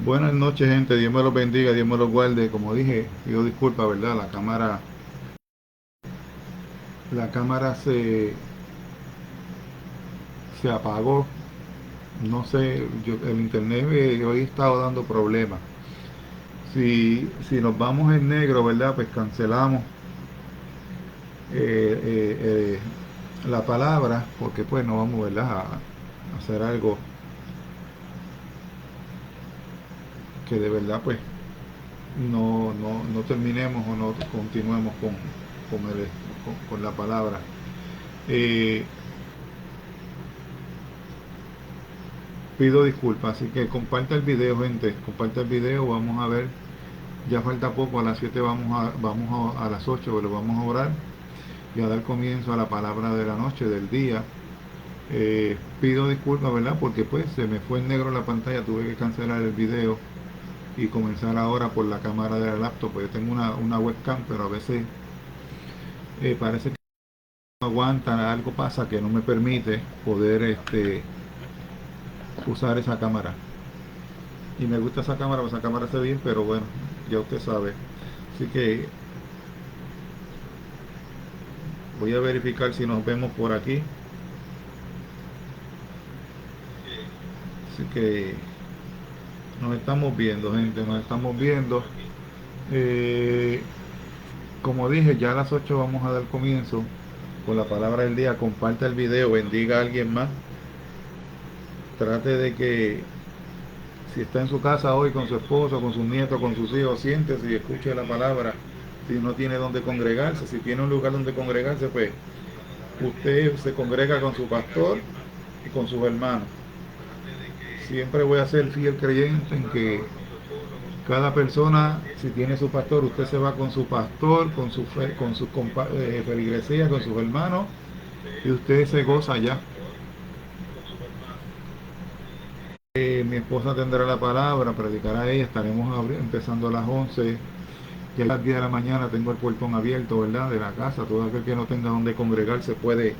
Buenas noches, gente. Dios me los bendiga, Dios me los guarde. Como dije, pido disculpas, ¿verdad? La cámara se apagó. No sé, el internet hoy ha estado dando problemas. Si nos vamos en negro, ¿verdad? Pues cancelamos eh, eh, la palabra, porque pues no vamos, ¿verdad? A hacer algo que de verdad, pues, no terminemos o no continuemos con la palabra. Eh, Pido disculpas, así que comparta el video, gente, comparta el video, vamos a ver, ya falta poco, a las 7 a las 8, pero vamos a orar y a dar comienzo a la palabra de la noche, del día. Pido disculpas, ¿verdad? Porque pues se me fue en negro la pantalla, tuve que cancelar el video y comenzar ahora por la cámara de la laptop, porque yo tengo una webcam, pero a veces parece que no aguanta, algo pasa que no me permite poder usar esa cámara. Y me gusta esa cámara, pues esa cámara se ve bien, pero bueno, ya usted sabe. Así que voy a verificar si nos vemos por aquí. Así que nos estamos viendo, gente, nos estamos viendo. Eh, Como dije, ya a las 8 vamos a dar comienzo con la palabra del día. Comparta el video, bendiga a alguien más. Trate de que si está en su casa hoy con su esposo, con sus nietos, con sus hijos, siéntese y escuche la palabra. Si no tiene donde congregarse, si tiene un lugar donde congregarse, pues usted se congrega con su pastor y con sus hermanos. Siempre voy a ser fiel creyente en que cada persona, si tiene su pastor, usted se va con su pastor, con sus feligresías, con sus hermanos, y usted se goza allá. Mi esposa tendrá la palabra, predicará ella, estaremos empezando a las 11. Ya a las 10 de la mañana tengo el portón abierto, ¿verdad? De la casa. Todo aquel que no tenga donde congregarse puede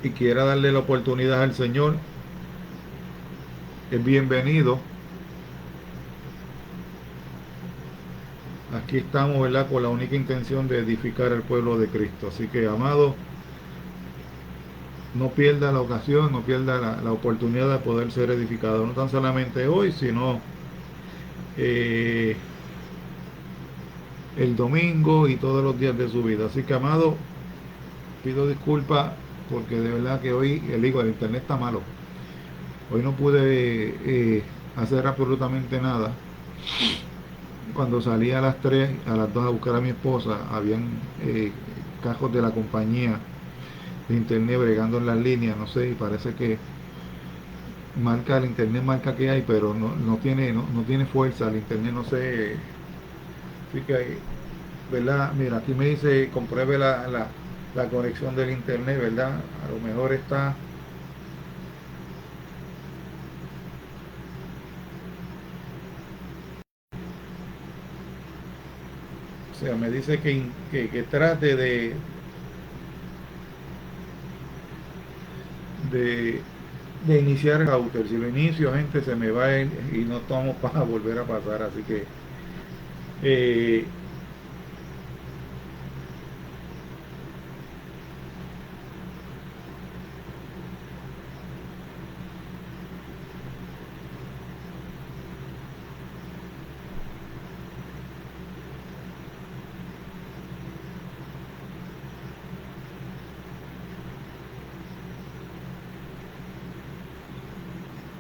y quiera darle la oportunidad al Señor, es bienvenido. Aquí estamos, ¿verdad? Con la única intención de edificar el pueblo de Cristo. Así que, amado, no pierda la ocasión, no pierda la oportunidad de poder ser edificado. No tan solamente hoy, sino eh, el domingo y todos los días de su vida. Así que, amado, pido disculpas porque de verdad que hoy, el internet está malo. Hoy no pude hacer absolutamente nada. Cuando salí a las 3, a las 2 a buscar a mi esposa, habían cajos de la compañía de internet bregando en las líneas, no sé, y parece que marca el internet, marca que hay, pero no tiene fuerza el internet, no sé. Así que, ¿verdad? Mira, aquí me dice, compruebe la conexión del internet, ¿verdad? A lo mejor está, o sea, me dice que trate de, de iniciar el router. Si lo inicio, gente, se me va y no estamos para volver a pasar. Así que eh,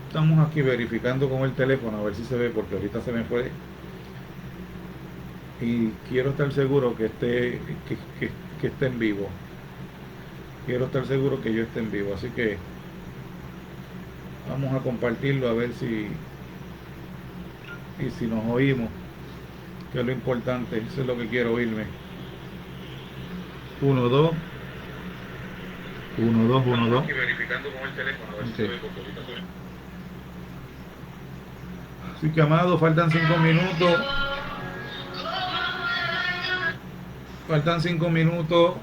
estamos aquí verificando con el teléfono a ver si se ve, porque ahorita se me fue. Y quiero estar seguro que esté en vivo. Quiero estar seguro que yo esté en vivo. Así que vamos a compartirlo a ver si nos oímos, que es lo importante. Eso es lo que quiero oírme. Uno, dos, uno, dos, uno, dos. Aquí verificando con el teléfono a ver si se ve, porque ahorita se ve. Así que, amado, faltan 5 minutos. Faltan 5 minutos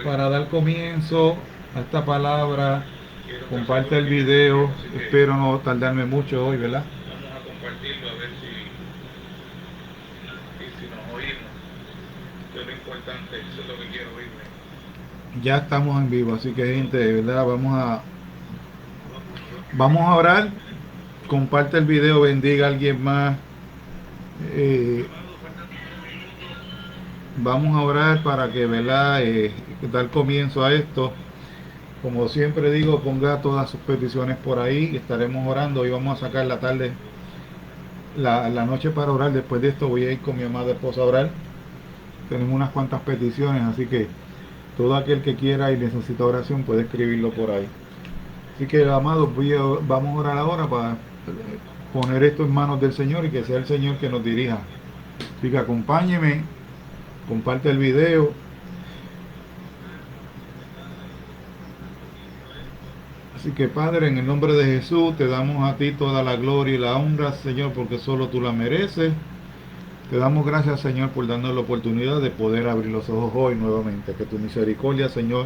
para dar comienzo a esta palabra. Comparte el video. Espero no tardarme mucho hoy, ¿verdad? Ya estamos en vivo, así que gente, de verdad, vamos a orar. Comparte el video, bendiga a alguien más. Eh, Vamos a orar para que, ¿verdad? Dar comienzo a esto. Como siempre digo, ponga todas sus peticiones por ahí. Estaremos orando. Hoy vamos a sacar la tarde, la noche para orar. Después de esto voy a ir con mi amada esposa a orar. Tenemos unas cuantas peticiones, así que todo aquel que quiera y necesita oración puede escribirlo por ahí. Así que, amados, vamos a orar ahora para poner esto en manos del Señor y que sea el Señor que nos dirija. Así que acompáñeme, comparte el video. Así que, Padre, en el nombre de Jesús te damos a ti toda la gloria y la honra, Señor, porque solo tú la mereces. Te damos gracias, Señor, por darnos la oportunidad de poder abrir los ojos hoy nuevamente. Que tu misericordia, Señor,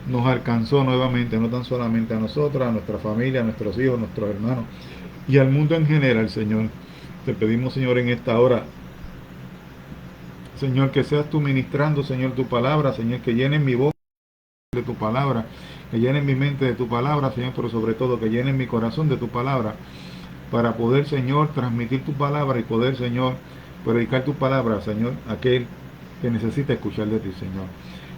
nos alcanzó nuevamente, no tan solamente a nosotros, a nuestra familia, a nuestros hijos, a nuestros hermanos y al mundo en general, Señor. Te pedimos, Señor, en esta hora, Señor, que seas tú ministrando, Señor, tu palabra, Señor, que llenen mi boca de tu palabra, que llenen mi mente de tu palabra, Señor, pero sobre todo que llenen mi corazón de tu palabra, para poder, Señor, transmitir tu palabra y poder, Señor, predicar tu palabra, Señor, a aquel que necesita escuchar de ti, Señor.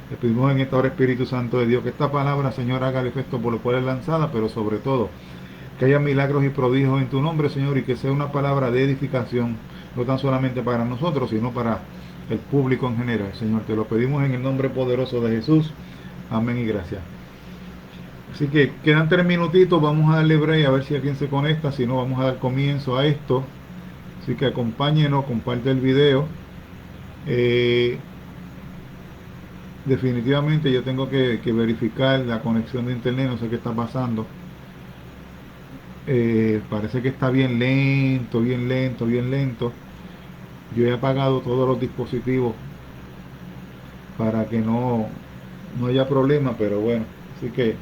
Le pedimos en esta hora, Espíritu Santo de Dios, que esta palabra, Señor, haga el efecto por lo cual es lanzada, pero sobre todo, que haya milagros y prodigios en tu nombre, Señor, y que sea una palabra de edificación, no tan solamente para nosotros, sino para el público en general. Señor, te lo pedimos en el nombre poderoso de Jesús. Amén y gracias. Así que quedan 3 minutitos, vamos a darle break a ver si alguien se conecta, si no vamos a dar comienzo a esto. Así que acompáñenos, comparte el video. Eh, Definitivamente yo tengo que verificar la conexión de internet, no sé qué está pasando. Parece que está bien lento, bien lento, bien lento. Yo he apagado todos los dispositivos para que no haya problema, pero bueno, así que,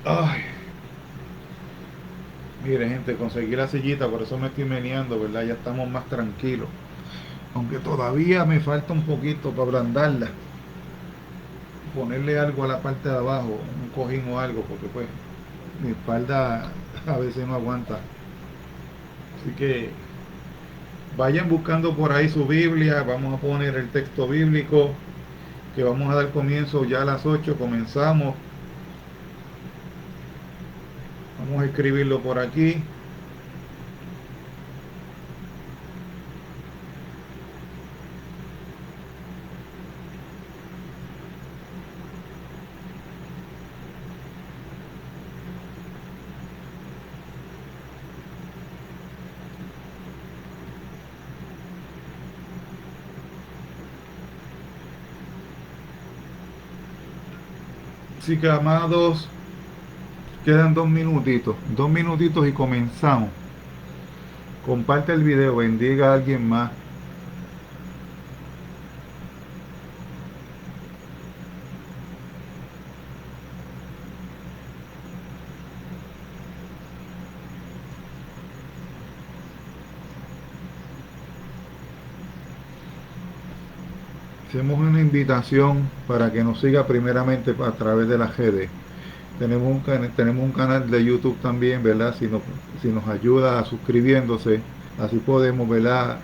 ay, mire gente, conseguí la sillita, por eso me estoy meneando, ¿verdad? Ya estamos más tranquilos, aunque todavía me falta un poquito para ablandarla, ponerle algo a la parte de abajo, un cojín o algo, porque pues mi espalda a veces no aguanta. Así que vayan buscando por ahí su Biblia, vamos a poner el texto bíblico, que vamos a dar comienzo ya a las 8, comenzamos. Vamos a escribirlo por aquí. Así que, amados, quedan 2 minutitos y comenzamos. Comparte el video, bendiga a alguien más. Hacemos una invitación para que nos siga primeramente a través de las redes. Tenemos un canal de YouTube también, ¿verdad? Si nos ayuda a suscribiéndose, así podemos, ¿verdad?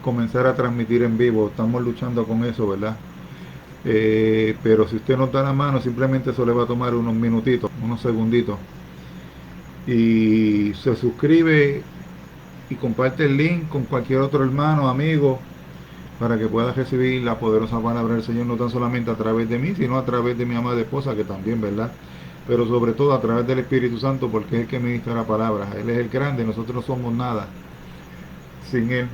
Comenzar a transmitir en vivo. Estamos luchando con eso, ¿verdad? Pero si usted nos da la mano, simplemente eso le va a tomar unos minutitos, unos segunditos. Y se suscribe y comparte el link con cualquier otro hermano, amigo, para que pueda recibir la poderosa palabra del Señor, no tan solamente a través de mí, sino a través de mi amada esposa, que también, ¿verdad? Pero sobre todo a través del Espíritu Santo, porque es el que ministra la palabra. Él es el grande, nosotros no somos nada sin Él.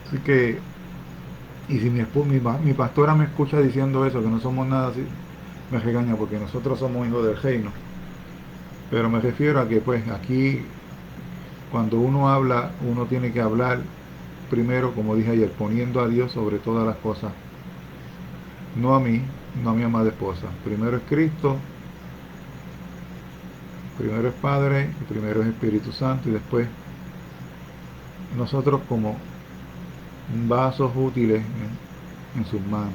Así que, y si mi pastora me escucha diciendo eso, que no somos nada así, me regaña, porque nosotros somos hijos del reino. Pero me refiero a que pues aquí, cuando uno habla, uno tiene que hablar primero, como dije ayer, poniendo a Dios sobre todas las cosas. No a mí, no a mi amada esposa. Primero es Cristo, primero es Padre, y primero es Espíritu Santo, y después nosotros como vasos útiles en sus manos.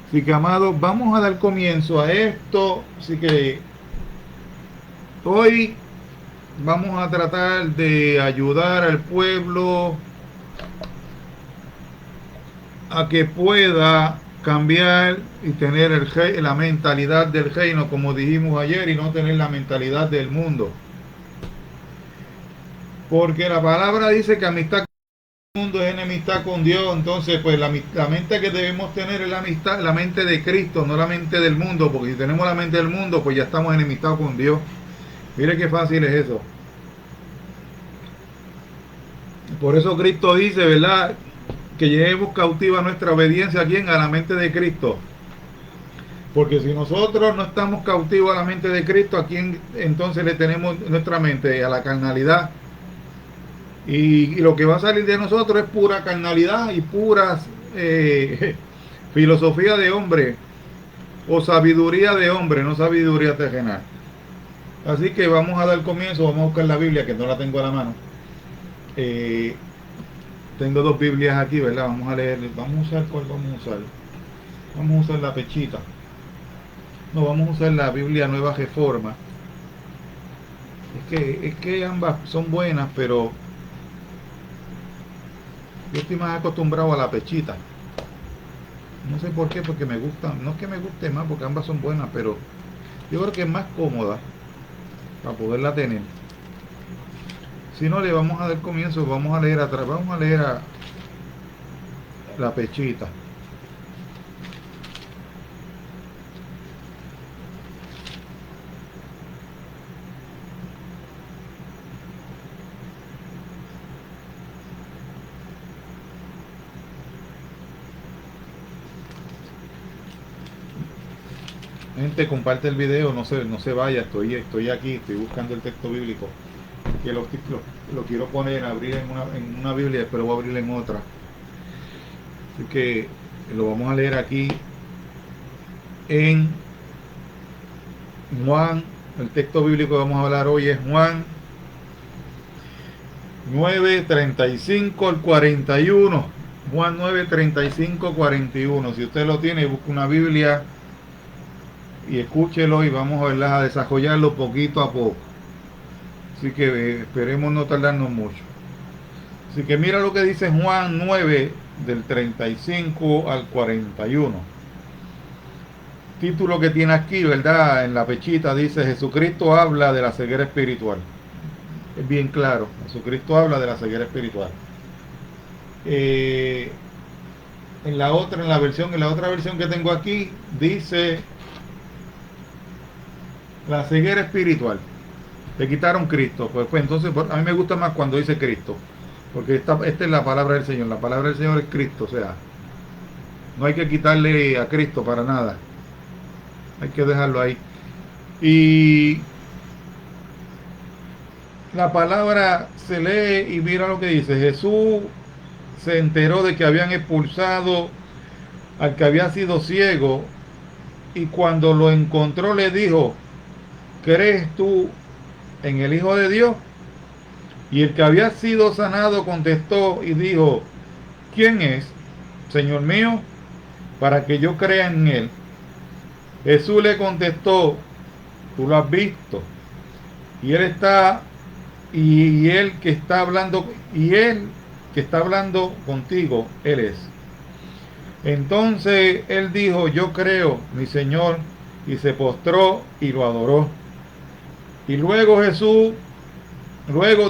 Así que, amados, vamos a dar comienzo a esto. Así que hoy vamos a tratar de ayudar al pueblo a que pueda cambiar y tener la mentalidad del reino, como dijimos ayer, y no tener la mentalidad del mundo. Porque la palabra dice que amistad con el mundo es enemistad con Dios. Entonces, pues la mente que debemos tener es la mente de Cristo, no la mente del mundo. Porque si tenemos la mente del mundo, pues ya estamos enemistados con Dios. Mire qué fácil es eso. Por eso Cristo dice, ¿verdad?, que llevemos cautiva nuestra obediencia a la mente de Cristo. Porque si nosotros no estamos cautivos a la mente de Cristo, ¿a quién entonces le tenemos nuestra mente? A la carnalidad. Y lo que va a salir de nosotros es pura carnalidad y puras filosofía de hombre o sabiduría de hombre, no sabiduría terrenal. Así que vamos a dar comienzo, vamos a buscar la Biblia, que no la tengo a la mano. Tengo dos Biblias aquí, ¿verdad? Vamos a leer, vamos a usar, ¿cuál vamos a usar? Vamos a usar la pechita. No, vamos a usar la Biblia Nueva Reforma. Es que ambas son buenas, pero yo estoy más acostumbrado a la pechita. No sé por qué, porque me gustan. No es que me guste más, porque ambas son buenas, pero yo creo que es más cómoda para poderla tener. Si no, le vamos a dar comienzo, vamos a leer atrás, vamos a leer a la pechita. Gente, comparte el video, no se vaya, estoy aquí, estoy buscando el texto bíblico, que lo quiero poner, abrir en una Biblia, pero voy a abrir en otra. Así que lo vamos a leer aquí en Juan. El texto bíblico que vamos a hablar hoy es Juan 9:35 al 41. Juan 9:35, 41. Si usted lo tiene, busque una Biblia y escúchelo, y vamos a verlas, a desarrollarlo poquito a poco. Así que esperemos no tardarnos mucho. Así que mira lo que dice Juan 9, del 35 al 41. Título que tiene aquí, ¿verdad? En la pechita dice: Jesucristo habla de la ceguera espiritual. Es bien claro, Jesucristo habla de la ceguera espiritual. En la otra versión que tengo aquí dice la ceguera espiritual. Le quitaron Cristo. Pues entonces a mí me gusta más cuando dice Cristo, porque esta es la palabra del Señor. La palabra del Señor es Cristo. O sea, no hay que quitarle a Cristo para nada, hay que dejarlo ahí. Y la palabra se lee y mira lo que dice: Jesús se enteró de que habían expulsado al que había sido ciego, y cuando lo encontró le dijo: ¿crees tú en el Hijo de Dios? Y el que había sido sanado contestó y dijo: ¿quién es, Señor mío, para que yo crea en él? Jesús le contestó: tú lo has visto, y él que está hablando contigo, él es. Entonces él dijo: yo creo, mi Señor, y se postró y lo adoró. Y luego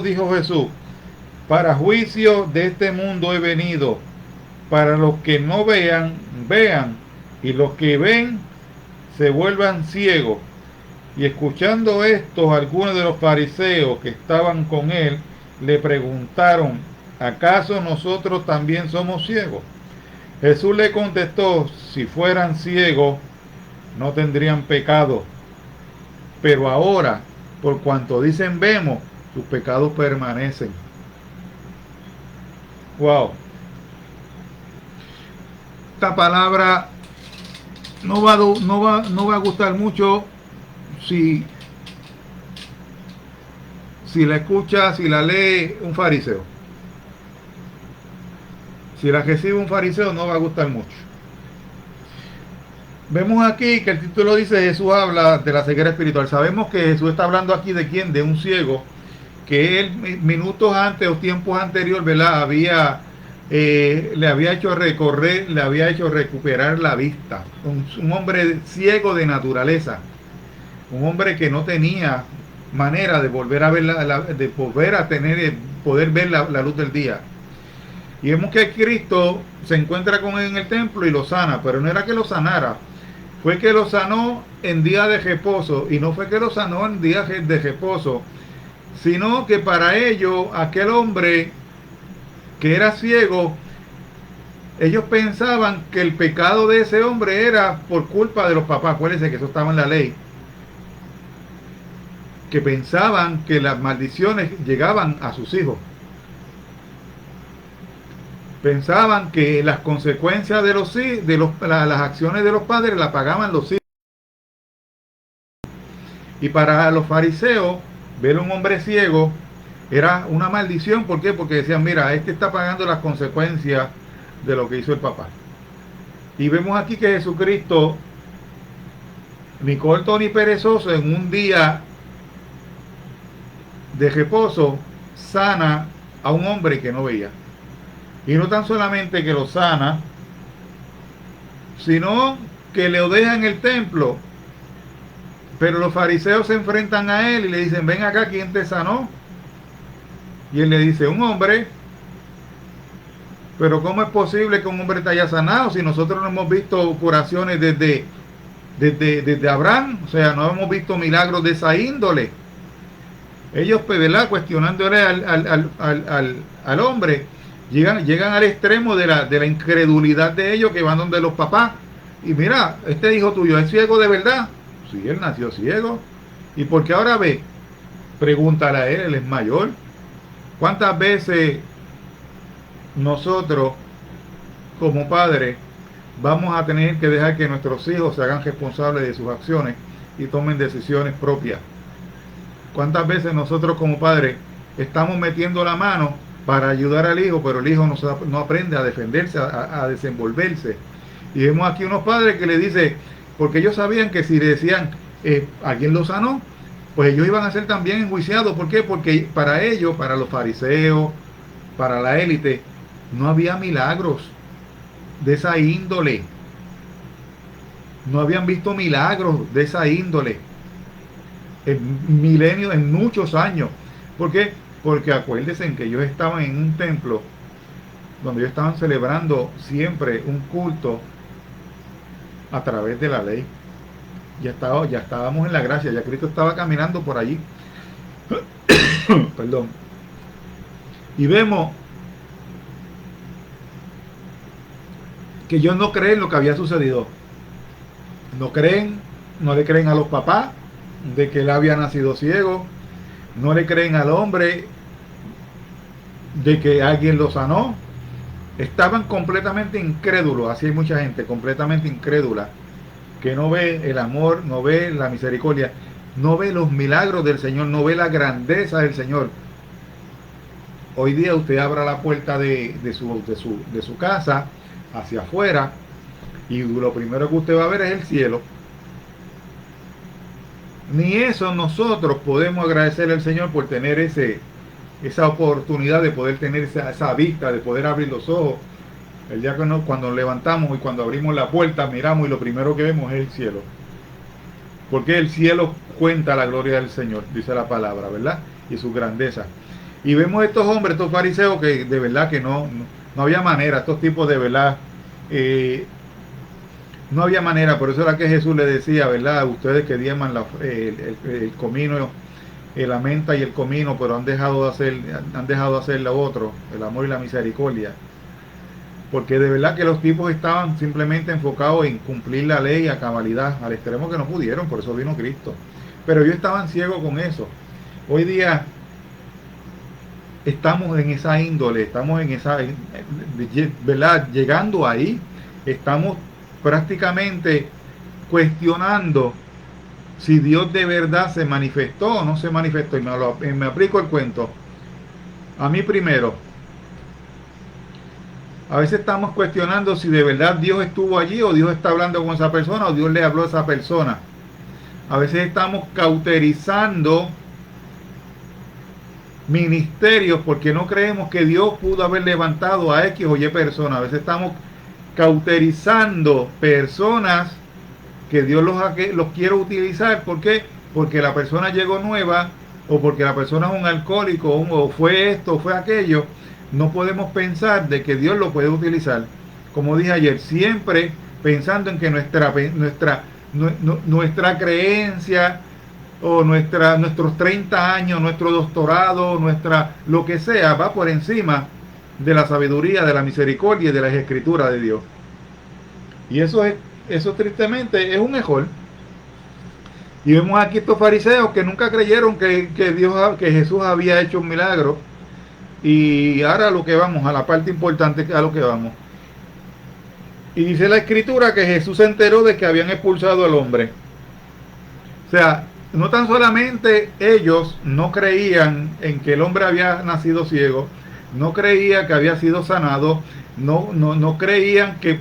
dijo Jesús: para juicio de este mundo he venido, para los que no vean, vean, y los que ven se vuelvan ciegos. Y escuchando esto, algunos de los fariseos que estaban con él le preguntaron: ¿acaso nosotros también somos ciegos? Jesús le contestó: si fueran ciegos, no tendrían pecado. Pero ahora, por cuanto dicen vemos, sus pecados permanecen. Wow. Esta palabra no va a gustar mucho si la escucha, si la lee un fariseo. Si la recibe un fariseo no va a gustar mucho. Vemos aquí que el título dice Jesús habla de la ceguera espiritual. Sabemos que Jesús está hablando aquí de quién, de un ciego que él minutos antes o tiempos anteriores, ¿verdad? Le había hecho recorrer, le había hecho recuperar la vista. Un hombre ciego de naturaleza, un hombre que no tenía manera de volver a ver de volver a tener, poder ver la luz del día. Y vemos que Cristo se encuentra con él en el templo y lo sana, pero no era que lo sanara, fue que lo sanó en día de reposo, y no fue que lo sanó en día de reposo, sino que para ello aquel hombre que era ciego, ellos pensaban que el pecado de ese hombre era por culpa de los papás. Acuérdense que eso estaba en la ley, que pensaban que las maldiciones llegaban a sus hijos, pensaban que las consecuencias de las acciones de los padres las pagaban los hijos. Y para los fariseos, ver a un hombre ciego era una maldición. ¿Por qué? Porque decían, mira, este está pagando las consecuencias de lo que hizo el papá. Y vemos aquí que Jesucristo, ni corto ni perezoso, en un día de reposo, sana a un hombre que no veía. Y no tan solamente que lo sana, sino que le deja en el templo. Pero los fariseos se enfrentan a él y le dicen, ven acá, ¿quién te sanó? Y él le dice, un hombre. Pero ¿cómo es posible que un hombre te haya sanado si nosotros no hemos visto curaciones desde Abraham? O sea, no hemos visto milagros de esa índole. Ellos, ¿verdad?, cuestionándole al hombre, llegan al extremo de la incredulidad de ellos, que van donde los papás. Y mira, este hijo tuyo es ciego de verdad. Sí, él nació ciego. ¿Y por qué ahora ve? Pregúntale a él, él es mayor. ¿Cuántas veces nosotros, como padres, vamos a tener que dejar que nuestros hijos se hagan responsables de sus acciones y tomen decisiones propias? ¿Cuántas veces nosotros como padres estamos metiendo la mano para ayudar al hijo, pero el hijo no aprende a defenderse, a desenvolverse? Y vemos aquí unos padres que le dicen, porque ellos sabían que si le decían, alguien lo sanó, pues ellos iban a ser también enjuiciados. ¿Por qué? Porque para ellos, para los fariseos, para la élite, no había milagros de esa índole. No habían visto milagros de esa índole en milenios, en muchos años. ¿Por qué? Porque acuérdense que ellos estaban en un templo donde ellos estaban celebrando siempre un culto a través de la ley. Ya estábamos en la gracia, ya Cristo estaba caminando por allí. Perdón. Y vemos que ellos no creen lo que había sucedido. No le creen a los papás de que él había nacido ciego. No le creen al hombre de que alguien lo sanó. Estaban completamente incrédulos. Así hay mucha gente completamente incrédula, que no ve el amor, no ve la misericordia, no ve los milagros del Señor, no ve la grandeza del Señor. Hoy día usted abra la puerta de su casa hacia afuera y lo primero que usted va a ver es el cielo. Ni eso nosotros podemos agradecerle al Señor por tener esa oportunidad de poder tener esa vista, de poder abrir los ojos. El día que cuando nos levantamos y cuando abrimos la puerta, miramos y lo primero que vemos es el cielo. Porque el cielo cuenta la gloria del Señor, dice la palabra, ¿verdad? Y su grandeza. Y vemos estos hombres, estos fariseos, que de verdad que no había manera, estos tipos de verdad, no había manera. Por eso era que Jesús le decía, ¿verdad? Ustedes que diezman el comino, la menta y el comino, pero han dejado de hacer lo otro, el amor y la misericordia. Porque de verdad que los tipos estaban simplemente enfocados en cumplir la ley a cabalidad, al extremo que no pudieron, por eso vino Cristo. Pero ellos estaban ciegos con eso. Hoy día estamos en esa índole, estamos en esa, ¿verdad? Llegando ahí, estamos prácticamente cuestionando si Dios de verdad se manifestó o no se manifestó. Y me aplico el cuento. A mí primero, A veces estamos cuestionando si de verdad Dios estuvo allí o Dios está hablando con esa persona o Dios le habló a esa persona. A veces estamos cauterizando ministerios porque no creemos que Dios pudo haber levantado a X o Y personas. A veces estamos cauterizando personas que Dios los quiere utilizar. ¿Por qué? Porque la persona llegó nueva o porque la persona es un alcohólico o fue esto o fue aquello. No podemos pensar de que Dios lo puede utilizar. Como dije ayer, siempre pensando en que nuestra creencia o nuestros 30 años, nuestro doctorado, lo que sea, va por encima de la sabiduría, de la misericordia y de las escrituras de Dios. Y eso tristemente es un error. Y vemos aquí estos fariseos que nunca creyeron que Jesús había hecho un milagro. Y ahora a lo que vamos, a la parte importante, a lo que vamos. Y dice la escritura que Jesús se enteró de que habían expulsado al hombre. O sea, no tan solamente ellos no creían en que el hombre había nacido ciego, no creían que había sido sanado, no creían que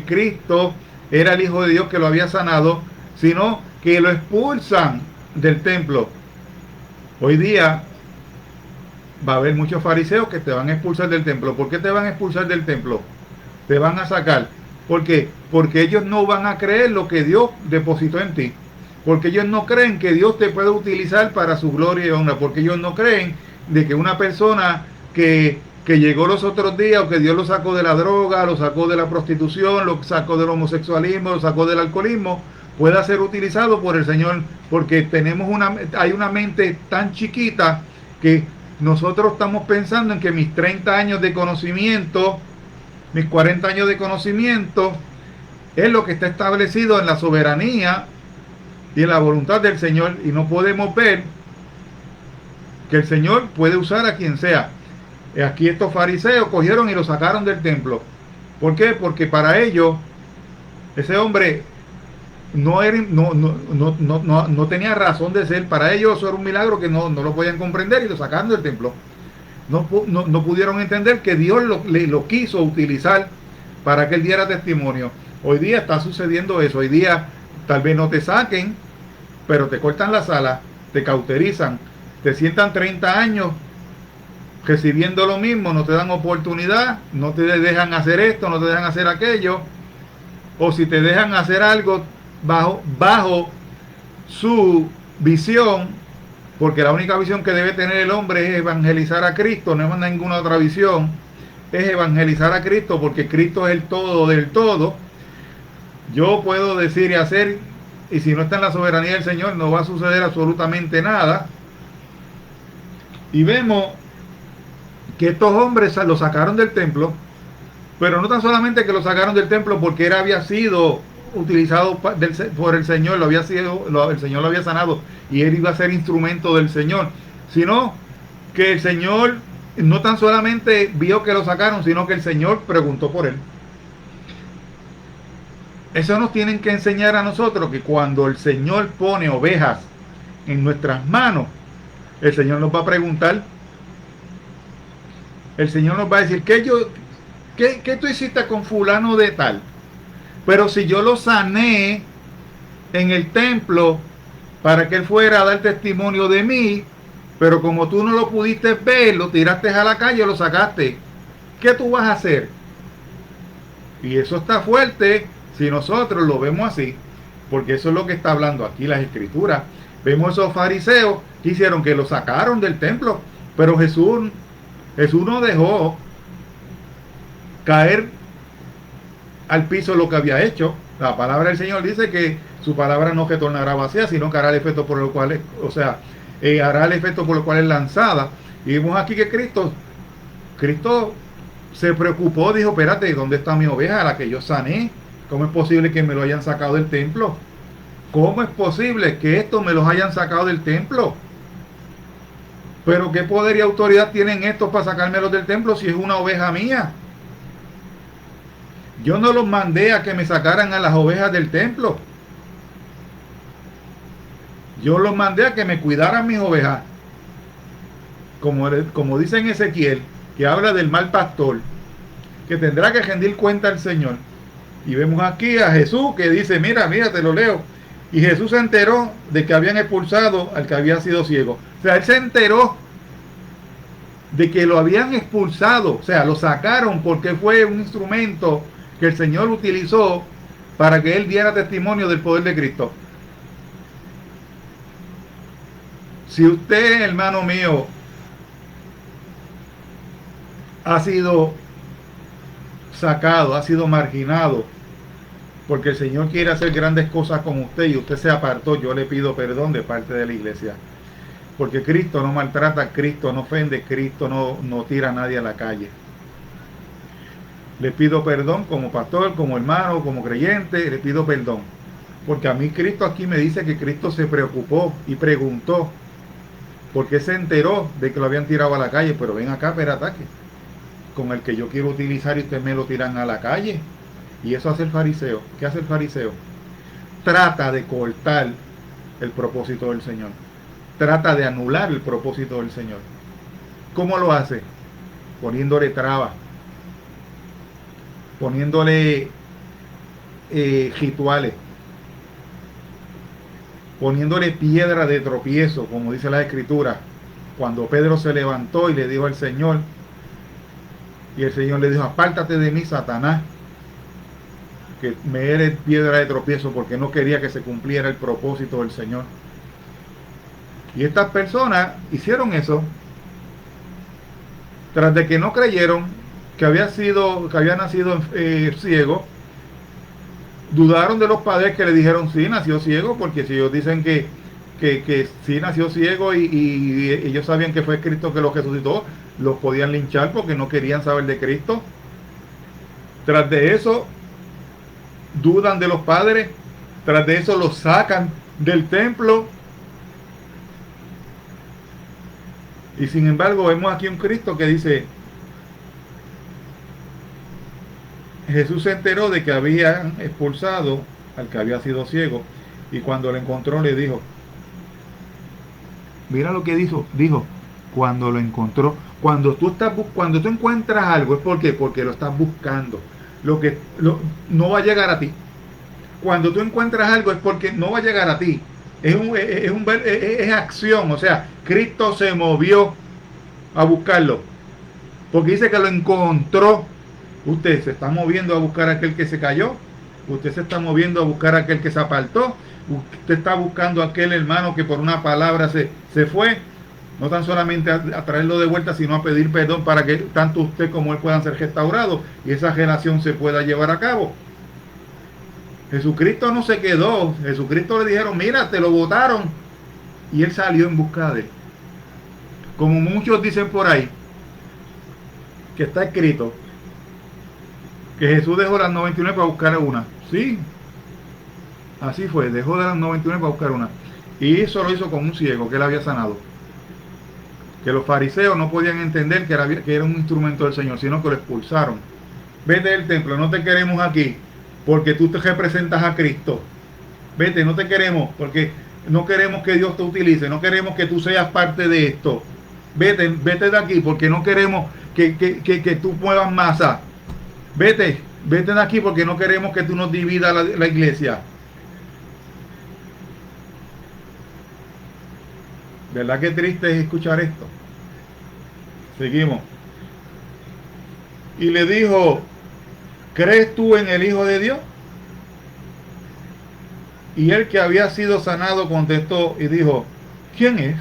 Cristo era el Hijo de Dios que lo había sanado, sino que lo expulsan del templo. Hoy día va a haber muchos fariseos que te van a expulsar del templo. ¿Por qué te van a expulsar del templo? Te van a sacar. ¿Por qué? Porque ellos no van a creer lo que Dios depositó en ti. Porque ellos no creen que Dios te puede utilizar para su gloria y honra. Porque ellos no creen de que una persona que llegó los otros días o que Dios lo sacó de la droga, lo sacó de la prostitución, lo sacó del homosexualismo, lo sacó del alcoholismo, pueda ser utilizado por el Señor. Porque hay una mente tan chiquita que nosotros estamos pensando en que mis 30 años de conocimiento, mis 40 años de conocimiento, es lo que está establecido en la soberanía y en la voluntad del Señor, y no podemos ver que el Señor puede usar a quien sea. Aquí estos fariseos cogieron y lo sacaron del templo. ¿Por qué? Porque para ellos ese hombre no tenía razón de ser. Para ellos eso era un milagro que no lo podían comprender y lo sacaron del templo. No pudieron entender que Dios lo quiso utilizar para que él diera testimonio. Hoy día está sucediendo eso. Hoy día tal vez no te saquen, pero te cortan la sala, te cauterizan, te sientan 30 años recibiendo lo mismo, no te dan oportunidad, no te dejan hacer esto, no te dejan hacer aquello, o si te dejan hacer algo bajo su visión, porque la única visión que debe tener el hombre es evangelizar a Cristo, no es ninguna otra visión, es evangelizar a Cristo, porque Cristo es el todo del todo. Yo puedo decir y hacer, y si no está en la soberanía del Señor no va a suceder absolutamente nada. Y vemos que estos hombres lo sacaron del templo, pero no tan solamente que lo sacaron del templo porque él había sido utilizado por el Señor, el Señor lo había sanado y él iba a ser instrumento del Señor, sino que el Señor no tan solamente vio que lo sacaron, sino que el Señor preguntó por él. Eso nos tienen que enseñar a nosotros que cuando el Señor pone ovejas en nuestras manos, el Señor nos va a preguntar, el Señor nos va a decir, ¿qué tú hiciste con fulano de tal? Pero si yo lo sané en el templo para que él fuera a dar testimonio de mí, pero como tú no lo pudiste ver, lo tiraste a la calle, lo sacaste, ¿qué tú vas a hacer? Y eso está fuerte si nosotros lo vemos así, porque eso es lo que está hablando aquí las escrituras. Vemos esos fariseos que hicieron, que lo sacaron del templo, pero Jesús no dejó caer al piso lo que había hecho. La palabra del Señor dice que su palabra no retornará vacía, sino que hará el efecto por el cual hará el efecto por el cual es lanzada. Y vemos aquí que Cristo se preocupó, dijo, espérate, ¿dónde está mi oveja, a la que yo sané? ¿Cómo es posible que me lo hayan sacado del templo? ¿Cómo es posible que estos me los hayan sacado del templo? Pero ¿qué poder y autoridad tienen estos para sacármelos del templo si es una oveja mía? Yo no los mandé a que me sacaran a las ovejas del templo. Yo los mandé a que me cuidaran mis ovejas. Como dice en Ezequiel, que habla del mal pastor. que tendrá que rendir cuenta al Señor. Y vemos aquí a Jesús que dice, mira, te lo leo. Y Jesús se enteró de que habían expulsado al que había sido ciego. O sea, él se enteró de que lo habían expulsado. O sea, lo sacaron porque fue un instrumento que el Señor utilizó para que él diera testimonio del poder de Cristo. Si usted, hermano mío, ha sido sacado, ha sido marginado, porque el Señor quiere hacer grandes cosas con usted y usted se apartó, yo le pido perdón de parte de la iglesia. Porque Cristo no maltrata, Cristo no ofende, Cristo no tira a nadie a la calle. Le pido perdón como pastor, como hermano, como creyente, le pido perdón. Porque a mí Cristo aquí me dice que Cristo se preocupó y preguntó, porque se enteró de que lo habían tirado a la calle, pero ven acá, pero ataque. Con el que yo quiero utilizar y ustedes me lo tiran a la calle. Y eso hace el fariseo. ¿Qué hace el fariseo? Trata de cortar el propósito del Señor. Trata de anular el propósito del Señor. ¿Cómo lo hace? Poniéndole trabas, poniéndole rituales, poniéndole piedra de tropiezo, como dice la Escritura. Cuando Pedro se levantó y le dijo al Señor, y el Señor le dijo, apártate de mí, Satanás, que me eres piedra de tropiezo, porque no quería que se cumpliera el propósito del Señor. Y estas personas hicieron eso tras de que no creyeron que había nacido ciego. Dudaron de los padres que le dijeron sí, nació ciego, porque si ellos dicen que sí nació ciego y ellos sabían que fue Cristo que lo resucitó, los podían linchar porque no querían saber de Cristo. Tras de eso dudan de los padres, tras de eso los sacan del templo. Y sin embargo vemos aquí un Cristo que dice, Jesús se enteró de que habían expulsado al que había sido ciego, y cuando lo encontró le dijo, mira lo que dijo, cuando lo encontró, cuando tú encuentras algo es porque lo estás buscando, no va a llegar a ti. Cuando tú encuentras algo es porque no va a llegar a ti. Es acción, o sea, Cristo se movió a buscarlo, porque dice que lo encontró. Usted se está moviendo a buscar a aquel que se cayó, usted se está moviendo a buscar a aquel que se apartó, usted está buscando a aquel hermano que por una palabra se fue, no tan solamente a traerlo de vuelta, sino a pedir perdón para que tanto usted como él puedan ser restaurados y esa relación se pueda llevar a cabo. Jesucristo no se quedó. Jesucristo le dijeron, mira, te lo botaron, y él salió en busca de él. Como muchos dicen por ahí, que está escrito que Jesús dejó las 99 para buscar una. Sí, así fue, dejó de las 99 para buscar una. Y eso lo hizo con un ciego que él había sanado. Que los fariseos no podían entender que era un instrumento del Señor, sino que lo expulsaron. Vete del templo, no te queremos aquí, porque tú te representas a Cristo. Vete, no te queremos, porque no queremos que Dios te utilice, no queremos que tú seas parte de esto. Vete de aquí, porque no queremos que tú muevas masa. Vete de aquí, porque no queremos que tú nos dividas la iglesia. ¿Verdad que triste es escuchar esto? Seguimos. Y le dijo, ¿crees tú en el Hijo de Dios? Y el que había sido sanado contestó y dijo, ¿quién es?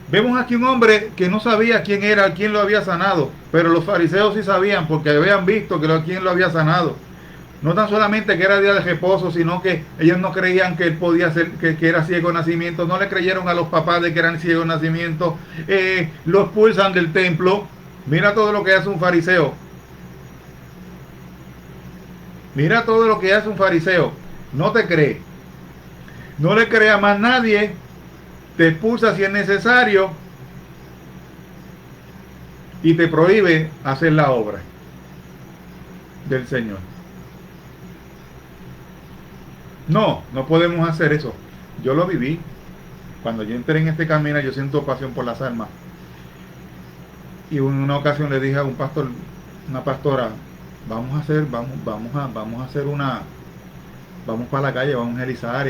Vemos aquí un hombre que no sabía quién era, quién lo había sanado, pero los fariseos sí sabían, porque habían visto quién lo había sanado. No tan solamente que era día de reposo, sino que ellos no creían que él podía ser, que era ciego de nacimiento. No le creyeron a los papás de que eran ciegos de nacimiento. Lo expulsan del templo. Mira todo lo que hace un fariseo. Mira todo lo que hace un fariseo. No te cree. No le cree a más nadie. Te expulsa si es necesario y te prohíbe hacer la obra del Señor. No podemos hacer eso. Yo lo viví. Cuando yo entré en este camino, yo siento pasión por las almas. Y en una ocasión le dije a un pastor, una pastora, vamos a hacer una, vamos para la calle, vamos a evangelizar,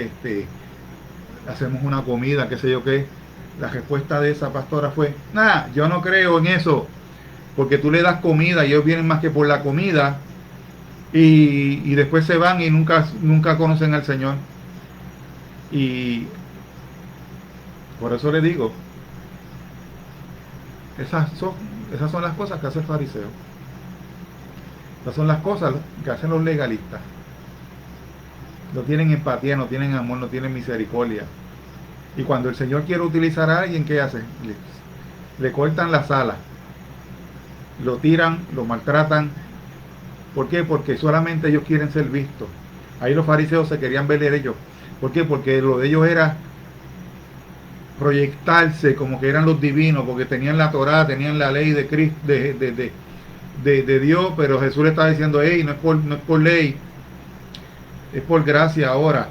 hacemos una comida, qué sé yo qué. La respuesta de esa pastora fue, nada, yo no creo en eso, porque tú le das comida y ellos vienen más que por la comida y después se van y nunca conocen al Señor. Y por eso le digo, esas son las cosas que hace el fariseo. Esas son las cosas que hacen los legalistas. No tienen empatía, no tienen amor, no tienen misericordia. Y cuando el Señor quiere utilizar a alguien, ¿qué hace? Le cortan las alas, lo tiran, lo maltratan. ¿Por qué? Porque solamente ellos quieren ser vistos. Ahí los fariseos se querían ver ellos. ¿Por qué? Porque lo de ellos era proyectarse como que eran los divinos, porque tenían la Torá, tenían la ley de Cristo, de Dios, pero Jesús le está diciendo, hey, no es por ley, es por gracia ahora.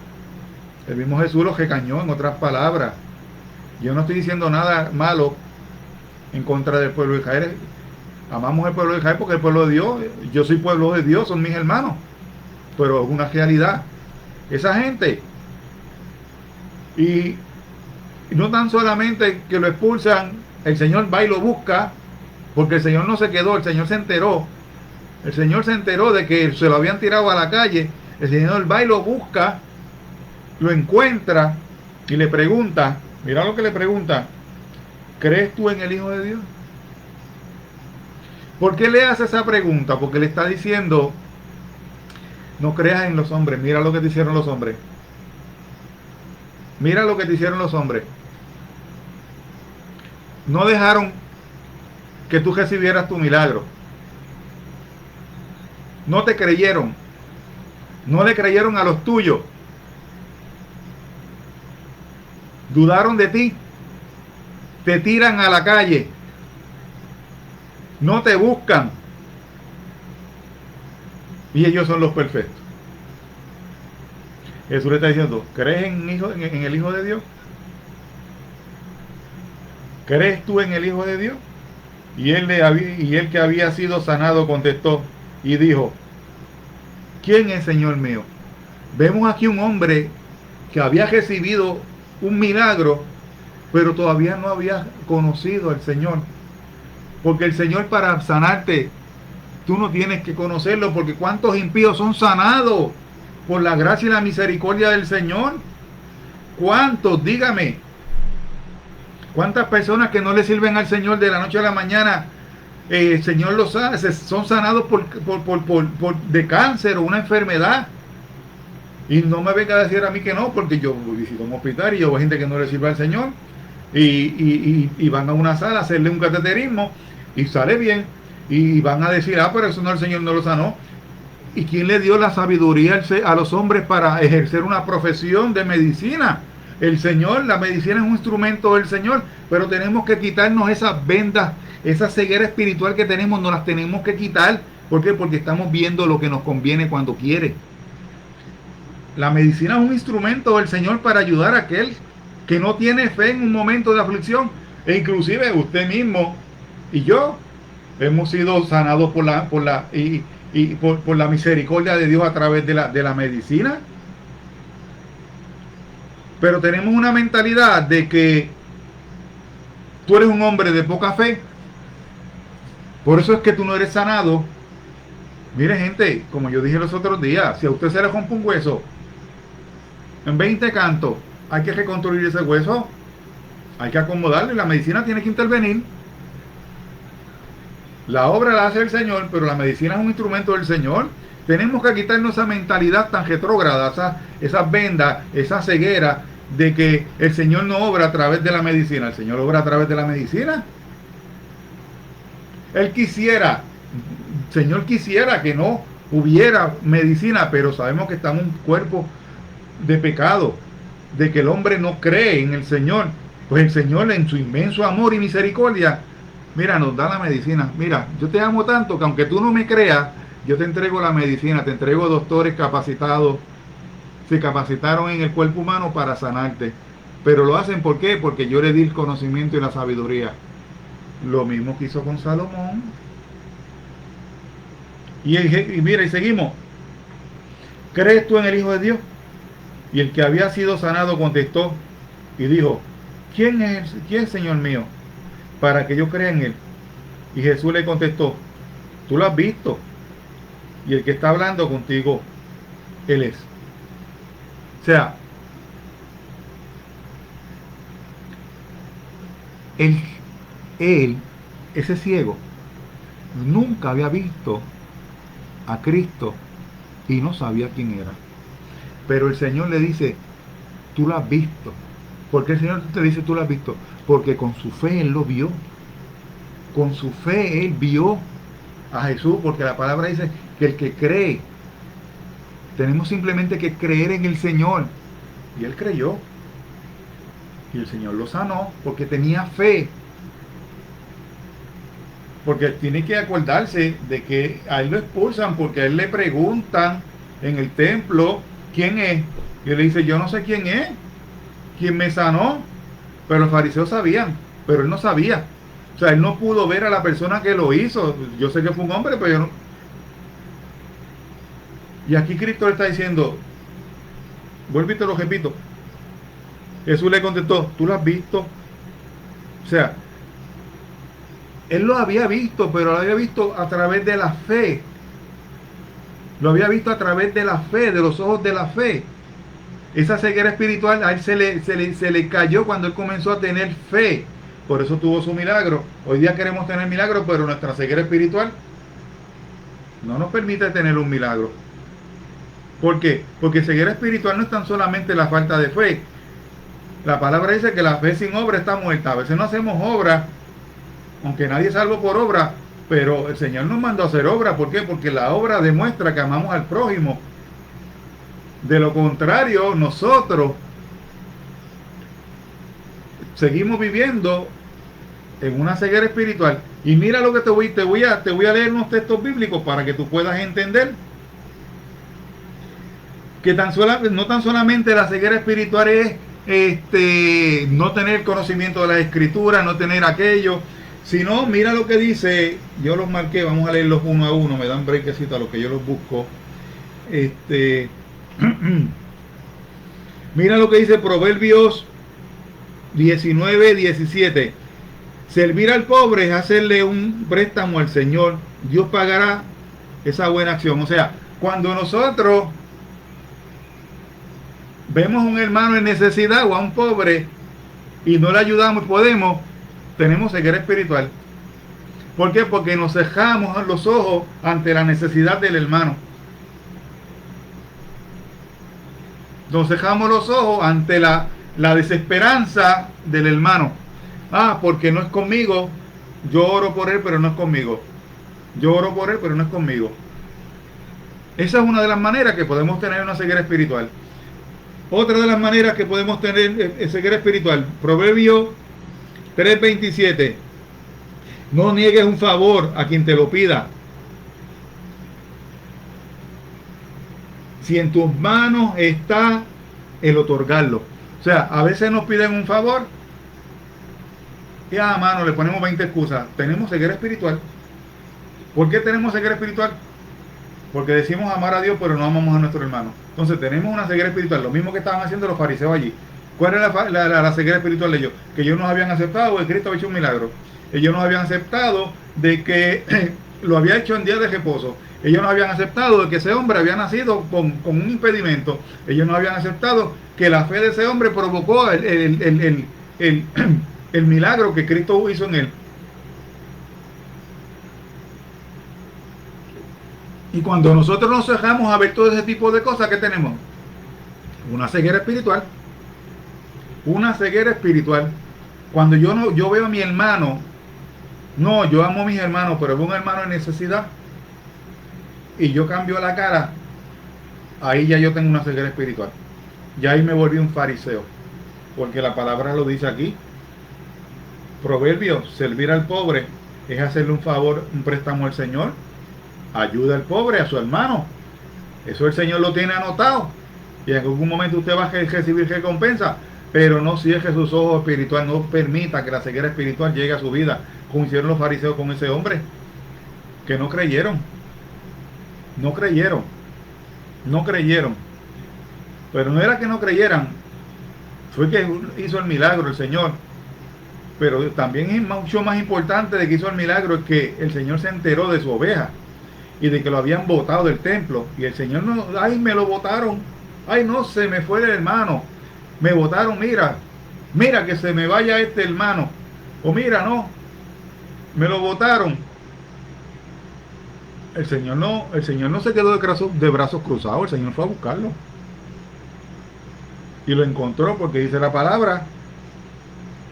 El mismo Jesús los regañó, en otras palabras. Yo no estoy diciendo nada malo en contra del pueblo de Israel. Amamos el pueblo de Israel porque el pueblo de Dios, yo soy pueblo de Dios, son mis hermanos, pero es una realidad. Esa gente, y no tan solamente que lo expulsan, el Señor va y lo busca, porque el Señor no se quedó, el Señor se enteró. El Señor se enteró de que se lo habían tirado a la calle. El Señor va y lo busca, lo encuentra y le pregunta, mira lo que le pregunta, ¿crees tú en el Hijo de Dios? ¿Por qué le hace esa pregunta? Porque le está diciendo, no creas en los hombres, mira lo que te hicieron los hombres. Mira lo que te hicieron los hombres. No dejaron que tú recibieras tu milagro. No te creyeron. No le creyeron a los tuyos. Dudaron de ti. Te tiran a la calle. No te buscan. Y ellos son los perfectos. Jesús le está diciendo, ¿crees en el Hijo de Dios? ¿Crees tú en el Hijo de Dios? Y él que había sido sanado contestó y dijo, ¿quién es Señor mío? Vemos aquí un hombre que había recibido un milagro, pero todavía no había conocido al Señor. Porque el Señor, para sanarte, tú no tienes que conocerlo, porque ¿cuántos impíos son sanados por la gracia y la misericordia del Señor? ¿Cuántos? Dígame. ¿Cuántas personas que no le sirven al Señor de la noche a la mañana, el Señor los sana, son sanados de cáncer o una enfermedad? Y no me venga a decir a mí que no, porque yo visito un hospital y yo veo gente que no le sirve al Señor y van a una sala a hacerle un cateterismo y sale bien y van a decir, pero eso no, el Señor no lo sanó. ¿Y quién le dio la sabiduría a los hombres para ejercer una profesión de medicina? El Señor. La medicina es un instrumento del Señor, pero tenemos que quitarnos esas vendas, esa ceguera espiritual que tenemos, nos las tenemos que quitar. ¿Por qué? Porque estamos viendo lo que nos conviene cuando quiere. La medicina es un instrumento del Señor para ayudar a aquel que no tiene fe en un momento de aflicción. E inclusive usted mismo y yo hemos sido sanados por la misericordia de Dios a través de la medicina. Pero tenemos una mentalidad de que tú eres un hombre de poca fe, por eso es que tú no eres sanado. Mire, gente, como yo dije los otros días, si a usted se le rompe un hueso en 20 cantos, hay que reconstruir ese hueso, hay que acomodarlo y la medicina tiene que intervenir. La obra la hace el Señor, pero la medicina es un instrumento del Señor. Tenemos que quitarnos esa mentalidad tan retrógrada, esas vendas, esa ceguera de que el Señor no obra a través de la medicina. El Señor obra a través de la medicina. El Señor quisiera que no hubiera medicina, pero sabemos que estamos en un cuerpo de pecado, de que el hombre no cree en el Señor. Pues el Señor, en su inmenso amor y misericordia, mira, nos da la medicina. Mira, yo te amo tanto que aunque tú no me creas, yo te entrego la medicina, te entrego doctores capacitados, se capacitaron en el cuerpo humano para sanarte. Pero lo hacen, ¿por qué? Porque yo le di el conocimiento y la sabiduría. Lo mismo que hizo con Salomón. Y mira, y seguimos. ¿Crees tú en el Hijo de Dios? Y el que había sido sanado contestó y dijo, ¿quién es Señor mío? Para que yo crea en él. Y Jesús le contestó, tú lo has visto. Y el que está hablando contigo, él es. O sea, él, él, ese ciego, nunca había visto a Cristo y no sabía quién era. Pero el Señor le dice, tú lo has visto. ¿Por qué el Señor te dice tú lo has visto? Porque con su fe él lo vio. Con su fe él vio a Jesús, porque la palabra dice que el que cree, tenemos simplemente que creer en el Señor. Y él creyó. Y el Señor lo sanó porque tenía fe. Porque tiene que acordarse de que a él lo expulsan porque a él le preguntan en el templo quién es. Y él le dice, yo no sé quién es, quién me sanó. Pero los fariseos sabían, pero él no sabía. O sea, él no pudo ver a la persona que lo hizo. Yo sé que fue un hombre, pero yo no. Y aquí Cristo le está diciendo, vuelvo y te lo repito. Jesús le contestó, ¿tú lo has visto? O sea, él lo había visto, pero lo había visto a través de la fe. Lo había visto a través de la fe, de los ojos de la fe. Esa ceguera espiritual a él se le cayó cuando él comenzó a tener fe. Por eso tuvo su milagro. Hoy día queremos tener milagros, pero nuestra ceguera espiritual no nos permite tener un milagro. ¿Por qué? Porque ceguera espiritual no es tan solamente la falta de fe. La palabra dice que la fe sin obra está muerta. A veces no hacemos obra, aunque nadie es salvo por obra, pero el Señor nos mandó a hacer obra. ¿Por qué? Porque la obra demuestra que amamos al prójimo. De lo contrario, nosotros seguimos viviendo en una ceguera espiritual. Y mira lo que te voy a leer unos textos bíblicos para que tú puedas entender que no tan solamente la ceguera espiritual es no tener conocimiento de la escritura, no tener aquello, sino mira lo que dice, yo los marqué, vamos a leerlos uno a uno, me dan breakcito a lo que yo los busco. Mira lo que dice Proverbios 19:17. Servir al pobre es hacerle un préstamo al Señor. Dios pagará esa buena acción. O sea, cuando nosotros vemos a un hermano en necesidad o a un pobre y no le ayudamos y podemos, tenemos ceguera espiritual. ¿Por qué? Porque nos cejamos los ojos ante la necesidad del hermano. Nos cejamos los ojos ante la desesperanza del hermano. Ah, porque no es conmigo. Yo oro por él, pero no es conmigo. Yo oro por él, pero no es conmigo. Esa es una de las maneras que podemos tener una ceguera espiritual. Otra de las maneras que podemos tener ceguera espiritual. Proverbio 3:27. No niegues un favor a quien te lo pida. Si en tus manos está el otorgarlo. O sea, a veces nos piden un favor y a mano le ponemos 20 excusas. Tenemos ceguera espiritual. ¿Por qué tenemos ceguera espiritual? Porque decimos amar a Dios, pero no amamos a nuestro hermano. Entonces tenemos una ceguera espiritual. Lo mismo que estaban haciendo los fariseos allí. ¿Cuál era la ceguera espiritual de ellos? Que ellos nos habían aceptado que Cristo había hecho un milagro. Ellos nos habían aceptado de que lo había hecho en día de reposo. Ellos no habían aceptado de que ese hombre había nacido con un impedimento. Ellos no habían aceptado que la fe de ese hombre provocó el milagro que Cristo hizo en él. Y cuando nosotros nos dejamos a ver todo ese tipo de cosas, ¿qué tenemos? Una ceguera espiritual. Una ceguera espiritual. Cuando yo veo a mi hermano, no, yo amo a mis hermanos, pero veo un hermano en necesidad y yo cambio la cara, ahí ya yo tengo una ceguera espiritual. Ya ahí me volví un fariseo, porque la palabra lo dice aquí. Proverbios, servir al pobre es hacerle un favor, un préstamo al Señor. Ayuda al pobre, a su hermano. Eso el Señor lo tiene anotado. Y en algún momento usted va a recibir recompensa. Pero no cierre sus ojos espirituales. No permita que la ceguera espiritual llegue a su vida. como hicieron los fariseos con ese hombre, que no creyeron, no creyeron, no creyeron. Pero no era que no creyeran, fue que hizo el milagro el Señor. Pero también es mucho más importante de que hizo el milagro es que el Señor se enteró de su oveja y de que lo habían botado del templo. Y el Señor no, ay, me lo botaron, ay, no, se me fue el hermano, me botaron, mira, mira que se me vaya este hermano, o mira, no, me lo botaron. El Señor no se quedó de brazos cruzados, el Señor fue a buscarlo. Y lo encontró porque dice la palabra.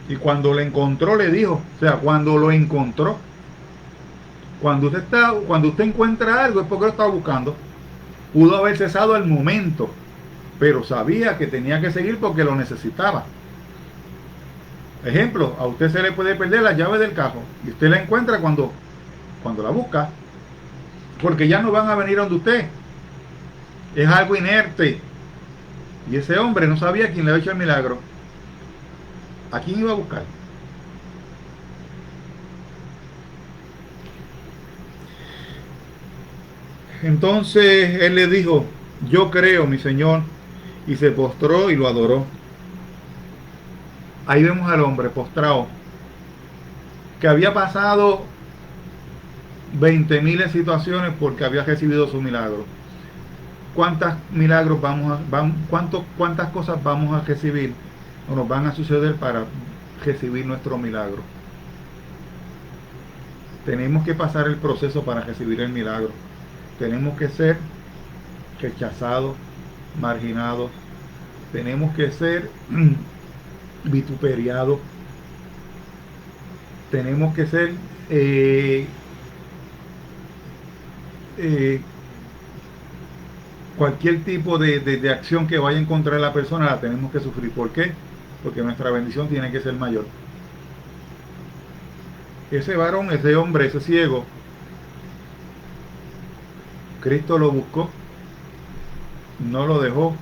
Y cuando lo encontró le dijo, o sea, cuando lo encontró, cuando usted encuentra algo es porque lo está buscando. Pudo haber cesado al momento, pero sabía que tenía que seguir porque lo necesitaba. Ejemplo, a usted se le puede perder la llave del carro y usted la encuentra cuando la busca, porque ya no van a venir a donde usted. Es algo inerte. Y ese hombre no sabía quién le había hecho el milagro. ¿A quién iba a buscar? Entonces él le dijo, yo creo, mi Señor, y se postró y lo adoró. Ahí vemos al hombre postrado, que había pasado 20.000 situaciones porque había recibido su milagro. ¿Cuántas milagros cuántas cosas vamos a recibir o nos van a suceder para recibir nuestro milagro? Tenemos que pasar el proceso para recibir el milagro. Tenemos que ser rechazados, marginados. Tenemos que ser vituperiados. Tenemos que ser cualquier tipo de acción que vaya en contra de la persona la tenemos que sufrir. ¿Por qué? Porque nuestra bendición tiene que ser mayor. Ese varón, ese hombre, ese ciego, Cristo lo buscó, no lo dejó,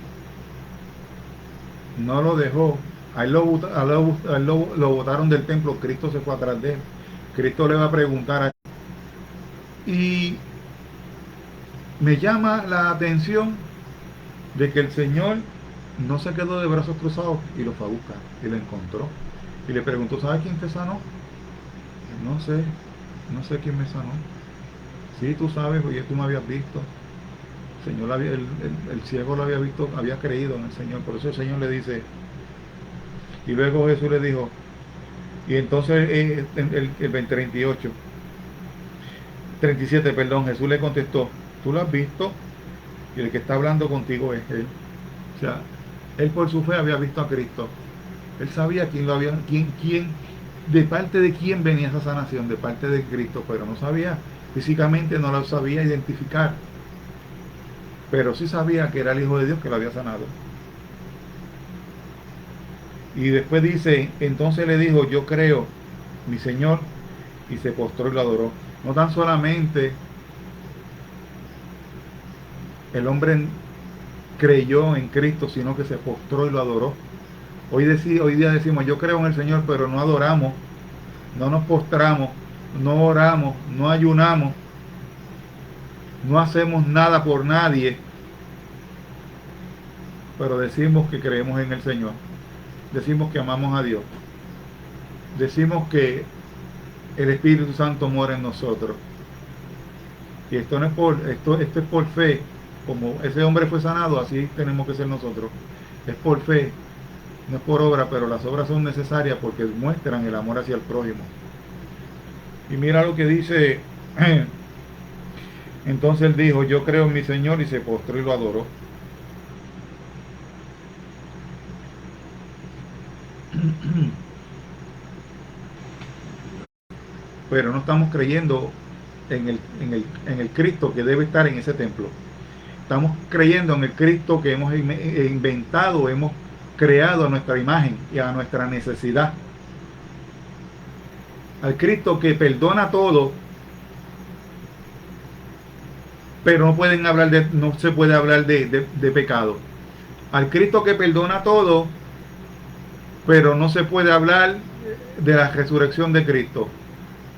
a él lo botaron del templo, Cristo se fue atrás de él. Cristo le va a preguntar y me llama la atención de que el Señor no se quedó de brazos cruzados y lo fue a buscar y lo encontró y le preguntó, ¿sabes quién te sanó? No sé quién me sanó. Sí, tú sabes, oye, tú me habías visto. El Señor, el ciego lo había visto, había creído en el Señor. Por eso el Señor le dice, y luego Jesús le dijo, y entonces el 38, 37, perdón, Jesús le contestó, tú lo has visto y el que está hablando contigo es Él. O sea, Él por su fe había visto a Cristo. Él sabía de parte de quién venía esa sanación, de parte de Cristo, pero no sabía, físicamente no lo sabía identificar. Pero sí sabía que era el Hijo de Dios que lo había sanado. Y después dice, entonces le dijo, yo creo, mi Señor, y se postró y lo adoró. No tan solamente el hombre creyó en Cristo, sino que se postró y lo adoró. Hoy día decimos, yo creo en el Señor, pero no adoramos, no nos postramos, no oramos, no ayunamos, no hacemos nada por nadie, pero decimos que creemos en el Señor, decimos que amamos a Dios, decimos que el Espíritu Santo mora en nosotros. Y esto es por fe. Como ese hombre fue sanado, así tenemos que ser nosotros. Es por fe, no es por obra, pero las obras son necesarias porque muestran el amor hacia el prójimo. Y mira lo que dice. Entonces él dijo, yo creo en mi Señor, y se postró y lo adoró. Pero no estamos creyendo en el Cristo que debe estar en ese templo. Estamos creyendo en el Cristo que hemos inventado, hemos creado a nuestra imagen y a nuestra necesidad. Al Cristo que perdona todo, pero no se puede hablar de pecado. Al Cristo que perdona todo, pero no se puede hablar de la resurrección de Cristo.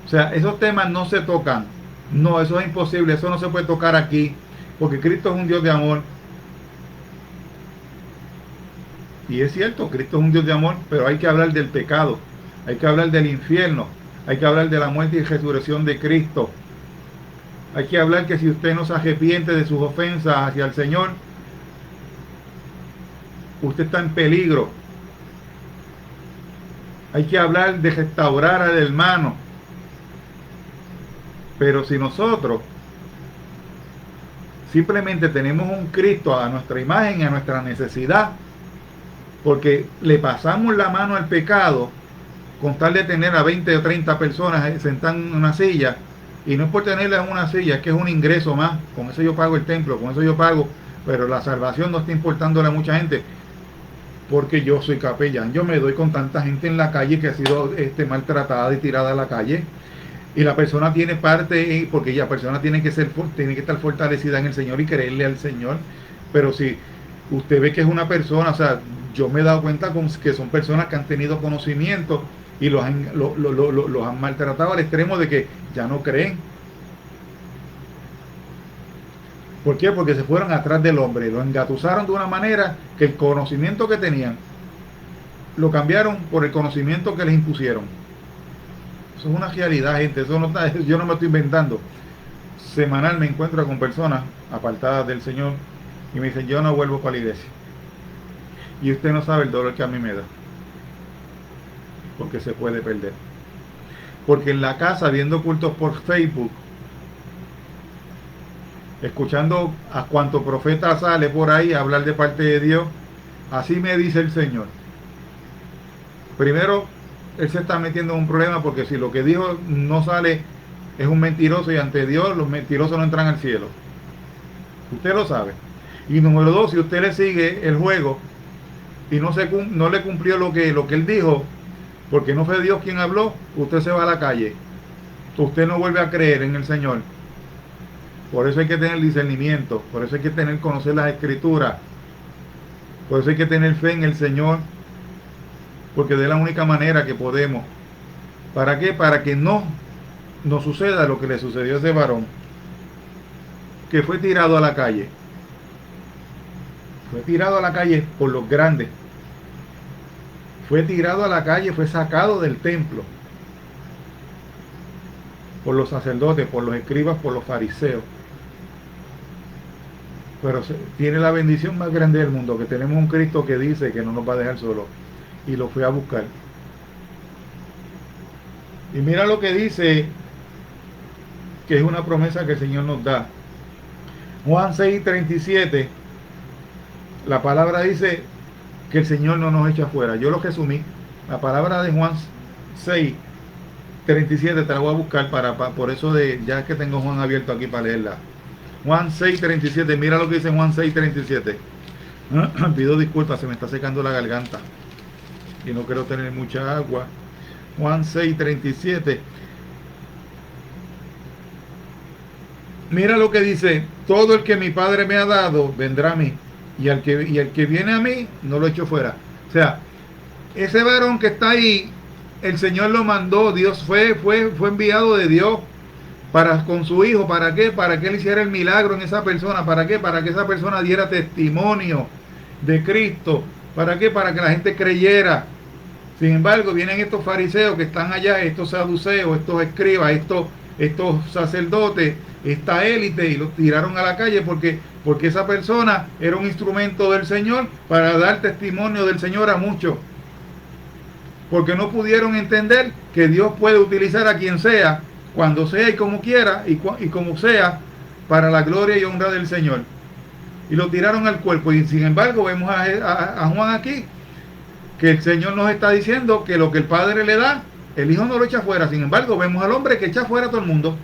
O sea, esos temas no se tocan. No, eso es imposible, eso no se puede tocar aquí, porque Cristo es un Dios de amor. Y es cierto, Cristo es un Dios de amor, pero hay que hablar del pecado, hay que hablar del infierno, hay que hablar de la muerte y resurrección de Cristo. Hay que hablar que si usted no se arrepiente de sus ofensas hacia el Señor, usted está en peligro. Hay que hablar de restaurar al hermano. Pero si nosotros simplemente tenemos un Cristo a nuestra imagen y a nuestra necesidad, porque le pasamos la mano al pecado, con tal de tener a 20 o 30 personas sentadas en una silla, y no es por tenerlas en una silla, es que es un ingreso más, con eso yo pago el templo, con eso yo pago, pero la salvación no está importándole a mucha gente, porque yo soy capellán, yo me doy con tanta gente en la calle que ha sido maltratada y tirada a la calle, y la persona tiene parte, porque la persona tiene que estar fortalecida en el Señor y creerle al Señor. Pero si usted ve que es una persona, o sea, yo me he dado cuenta que son personas que han tenido conocimiento y los han maltratado al extremo de que ya no creen. ¿Por qué? Porque se fueron atrás del hombre, lo engatusaron de una manera que el conocimiento que tenían lo cambiaron por el conocimiento que les impusieron. Eso es una realidad, gente. Eso no está, yo no me estoy inventando. Semanal me encuentro con personas apartadas del Señor y me dicen, yo no vuelvo para la iglesia. Y usted no sabe el dolor que a mí me da, porque se puede perder. Porque en la casa, viendo cultos por Facebook, escuchando a cuanto profeta sale por ahí a hablar de parte de Dios, así me dice el Señor. Primero, él se está metiendo en un problema, porque si lo que dijo no sale, es un mentiroso, y ante Dios los mentirosos no entran al cielo. Usted lo sabe. Y número dos, si usted le sigue el juego y no le cumplió lo que él dijo, porque no fue Dios quien habló, usted se va a la calle. Usted no vuelve a creer en el Señor. Por eso hay que tener discernimiento, por eso hay que conocer las Escrituras, por eso hay que tener fe en el Señor, porque de la única manera que podemos. ¿Para qué? Para que no nos suceda lo que le sucedió a ese varón, que fue tirado a la calle. Fue tirado a la calle por los grandes. Fue tirado a la calle, fue sacado del templo por los sacerdotes, por los escribas, por los fariseos. Pero tiene la bendición más grande del mundo, que tenemos un Cristo que dice que no nos va a dejar solo, y lo fue a buscar. Y mira lo que dice, que es una promesa que el Señor nos da. Juan 6:37, la palabra dice que el Señor no nos echa fuera. Yo lo resumí. La palabra de Juan 6:37 te la voy a buscar por eso ya que tengo Juan abierto aquí para leerla. Juan 6:37, mira lo que dice Juan 6:37. Pido disculpas, se me está secando la garganta y no quiero tener mucha agua. Juan 6:37. Mira lo que dice: todo el que mi Padre me ha dado vendrá a mí, y el que viene a mí no lo echo fuera. O sea, ese varón que está ahí, el Señor lo mandó. Dios fue enviado de Dios con su hijo. ¿Para qué? Para que él hiciera el milagro en esa persona. ¿Para qué? Para que esa persona diera testimonio de Cristo. ¿Para qué? Para que la gente creyera. Sin embargo, vienen estos fariseos que están allá, estos saduceos, estos escribas, estos sacerdotes, esta élite, y los tiraron a la calle porque esa persona era un instrumento del Señor para dar testimonio del Señor a muchos. Porque no pudieron entender que Dios puede utilizar a quien sea, cuando sea y como quiera, y como sea, para la gloria y honra del Señor. Y lo tiraron al cuerpo. Y sin embargo vemos a Juan aquí, que el Señor nos está diciendo que lo que el Padre le da, el Hijo no lo echa fuera. Sin embargo vemos al hombre que echa fuera a todo el mundo.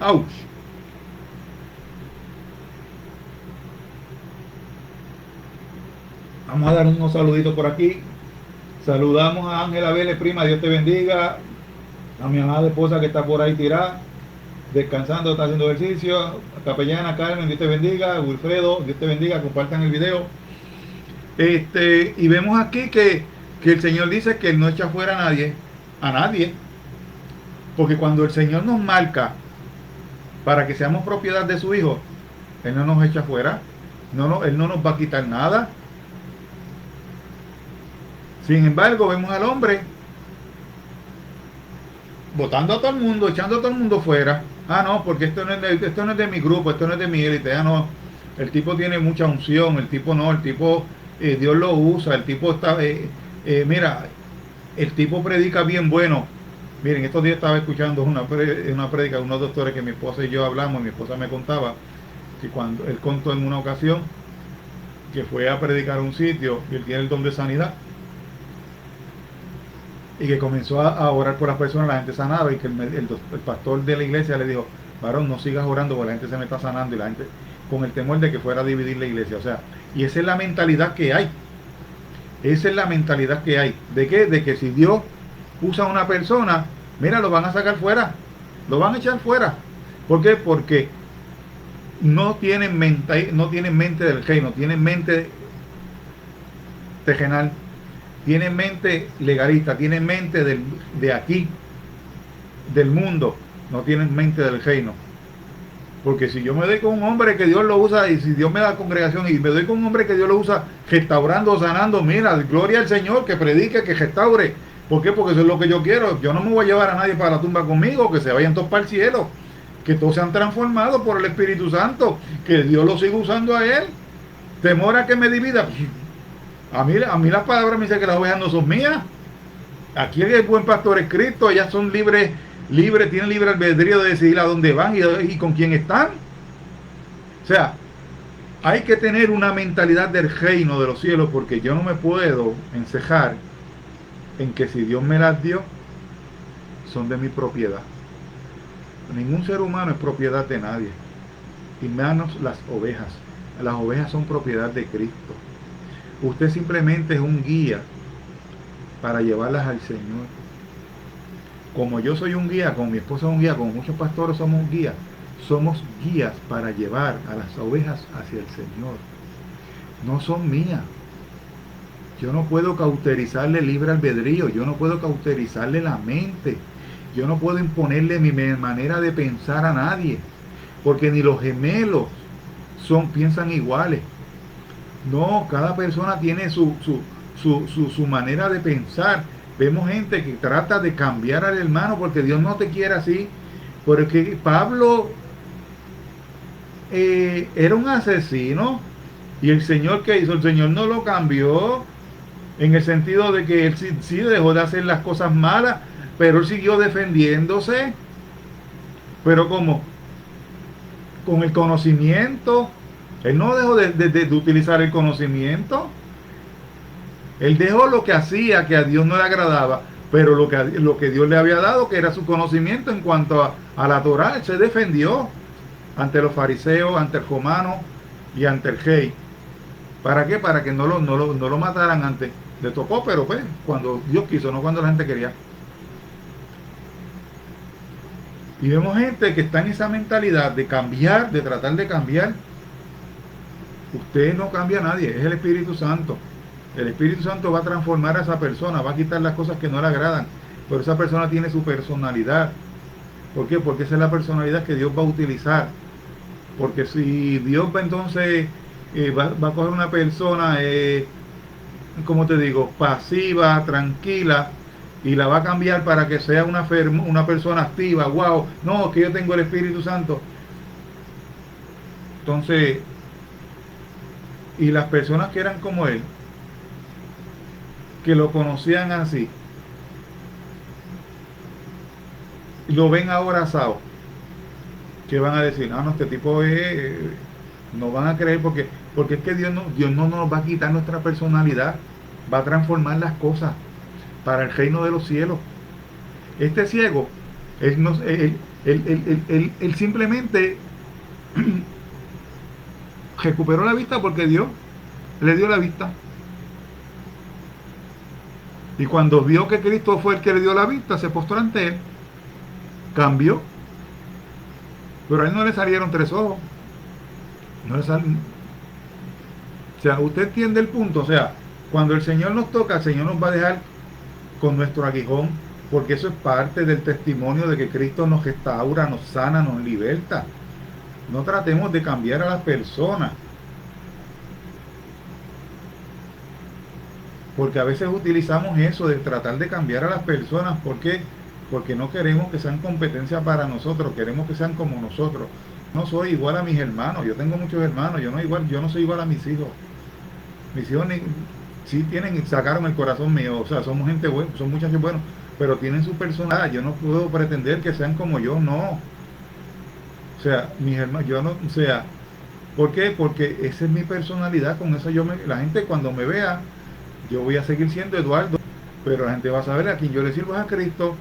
¡Auch! Vamos a dar unos saluditos por aquí. Saludamos a Ángela Vélez, prima, Dios te bendiga. A mi amada esposa que está por ahí tirada, descansando, está haciendo ejercicio. Capellana Carmen, Dios te bendiga. Wilfredo, Dios te bendiga. Compartan el video. Y vemos aquí que el Señor dice que Él no echa fuera a nadie. a nadie. Porque cuando el Señor nos marca para que seamos propiedad de su Hijo, Él no nos echa fuera. Él no nos va a quitar nada. Sin embargo, vemos al hombre botando a todo el mundo, echando a todo el mundo fuera. Ah, no, porque esto no es de mi grupo, esto no es de mi élite. Ah, no, el tipo tiene mucha unción, el tipo no, el tipo Dios lo usa, el tipo está, mira, el tipo predica bien bueno. Miren, estos días estaba escuchando una prédica de unos doctores que mi esposa y yo hablamos, y mi esposa me contaba que cuando él contó en una ocasión que fue a predicar a un sitio y él tiene el don de sanidad, y que comenzó a orar por las personas, la gente sanaba, y que el pastor de la iglesia le dijo: varón, no sigas orando porque la gente se me está sanando, y la gente con el temor de que fuera a dividir la iglesia. O sea, y esa es la mentalidad que hay. Esa es la mentalidad que hay. ¿De qué? De que si Dios usa a una persona, mira, lo van a sacar fuera, lo van a echar fuera. ¿Por qué? Porque no tienen mente del reino, tienen mente terrenal, tienen mente legalista, tienen mente de aquí, del mundo, no tienen mente del reino. Porque si yo me doy con un hombre que Dios lo usa, y si Dios me da congregación y me doy con un hombre que Dios lo usa restaurando, sanando, mira, gloria al Señor, que predique, que restaure. ¿Por qué? Porque eso es lo que yo quiero. Yo no me voy a llevar a nadie para la tumba conmigo, que se vayan todos para el cielo, que todos sean transformados por el Espíritu Santo, que Dios lo siga usando a él. Temor a que me divida. A mí las palabras me dicen que las ovejas no son mías. Aquí el buen pastor es Cristo, ellas son libres, tienen libre albedrío de decidir a dónde van y con quién están. O sea, hay que tener una mentalidad del reino de los cielos, porque yo no me puedo encejar en que si Dios me las dio, son de mi propiedad. Ningún ser humano es propiedad de nadie, y menos las ovejas. Las ovejas son propiedad de Cristo. Usted simplemente es un guía para llevarlas al Señor. Como yo soy un guía, como mi esposa es un guía, como muchos pastores somos guías, somos guías para llevar a las ovejas hacia el Señor. No son mías. Yo no puedo cauterizarle libre albedrío, yo no puedo cauterizarle la mente, yo no puedo imponerle mi manera de pensar a nadie, porque ni los gemelos piensan iguales. No, cada persona tiene su manera de pensar. Vemos gente que trata de cambiar al hermano porque Dios no te quiere así. Porque Pablo era un asesino, y el Señor, ¿qué hizo? El Señor no lo cambió, en el sentido de que él sí dejó de hacer las cosas malas, pero él siguió defendiéndose. Pero ¿cómo? Con el conocimiento. Él no dejó de utilizar el conocimiento. Él dejó lo que hacía, que a Dios no le agradaba, pero lo que Dios le había dado, que era su conocimiento en cuanto a la Torá. Él se defendió ante los fariseos, ante el romano y ante el rey. ¿Para qué? Para que no lo mataran antes. Le tocó, pero pues, cuando Dios quiso, no cuando la gente quería. Y vemos gente que está en esa mentalidad de cambiar, de tratar de cambiar. Usted no cambia a nadie, es el Espíritu Santo. El Espíritu Santo va a transformar a esa persona, va a quitar las cosas que no le agradan, pero esa persona tiene su personalidad. ¿Por qué? Porque esa es la personalidad que Dios va a utilizar. Porque si Dios va entonces, va a coger una persona, como te digo, pasiva, tranquila, y la va a cambiar para que sea una persona activa. Wow, no, que yo tengo el Espíritu Santo. Entonces, y las personas que eran como él, que lo conocían así, lo ven ahora asado, que van a decir: no, este tipo es, no van a creer, porque es que Dios no nos va a quitar nuestra personalidad, va a transformar las cosas para el reino de los cielos. Este ciego, él simplemente recuperó la vista porque Dios le dio la vista. Y cuando vio que Cristo fue el que le dio la vista, se postró ante él, cambió. Pero a él no le salieron 3 ojos. No le salen. O sea, usted entiende el punto. O sea, cuando el Señor nos toca, el Señor nos va a dejar con nuestro aguijón, porque eso es parte del testimonio de que Cristo nos restaura, nos sana, nos liberta. No tratemos de cambiar a las personas, porque a veces utilizamos eso de tratar de cambiar a las personas. ¿Por qué? Porque no queremos que sean competencia para nosotros, queremos que sean como nosotros. No soy igual a mis hermanos, yo tengo muchos hermanos, yo no soy igual a mis hijos. Mis hijos sí tienen, sacaron el corazón mío, o sea, somos gente buena, son muchachos buenos, pero tienen su personalidad. Yo no puedo pretender que sean como yo, no. O sea, mis hermanos, yo no, o sea, ¿por qué? Porque esa es mi personalidad, con eso la gente cuando me vea, yo voy a seguir siendo Eduardo, pero la gente va a saber a quien yo le sirvo es a Cristo,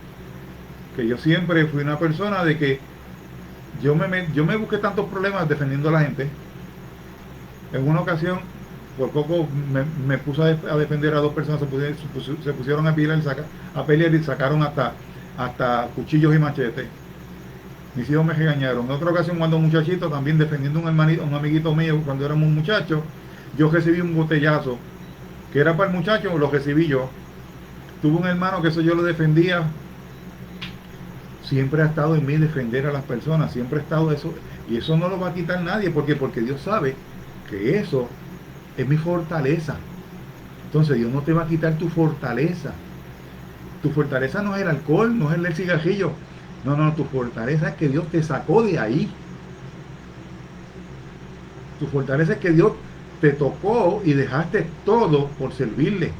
que yo siempre fui una persona de que yo me busqué tantos problemas defendiendo a la gente. En una ocasión, por poco me puse a defender a dos personas, se pusieron a pelear y sacaron hasta cuchillos y machetes. Mis hijos me regañaron. En otra ocasión, cuando un muchachito, también defendiendo un amiguito mío, cuando éramos muchachos, yo recibí un botellazo, que era para el muchacho, lo recibí yo. Tuve un hermano que eso yo lo defendía. Siempre ha estado en mí defender a las personas, siempre ha estado eso, y eso no lo va a quitar nadie, porque Dios sabe que eso es mi fortaleza. Entonces Dios no te va a quitar tu fortaleza. Tu fortaleza no es el alcohol, no es el cigarrillo. No, no, tu fortaleza es que Dios te sacó de ahí. Tu fortaleza es que Dios te tocó y dejaste todo por servirle.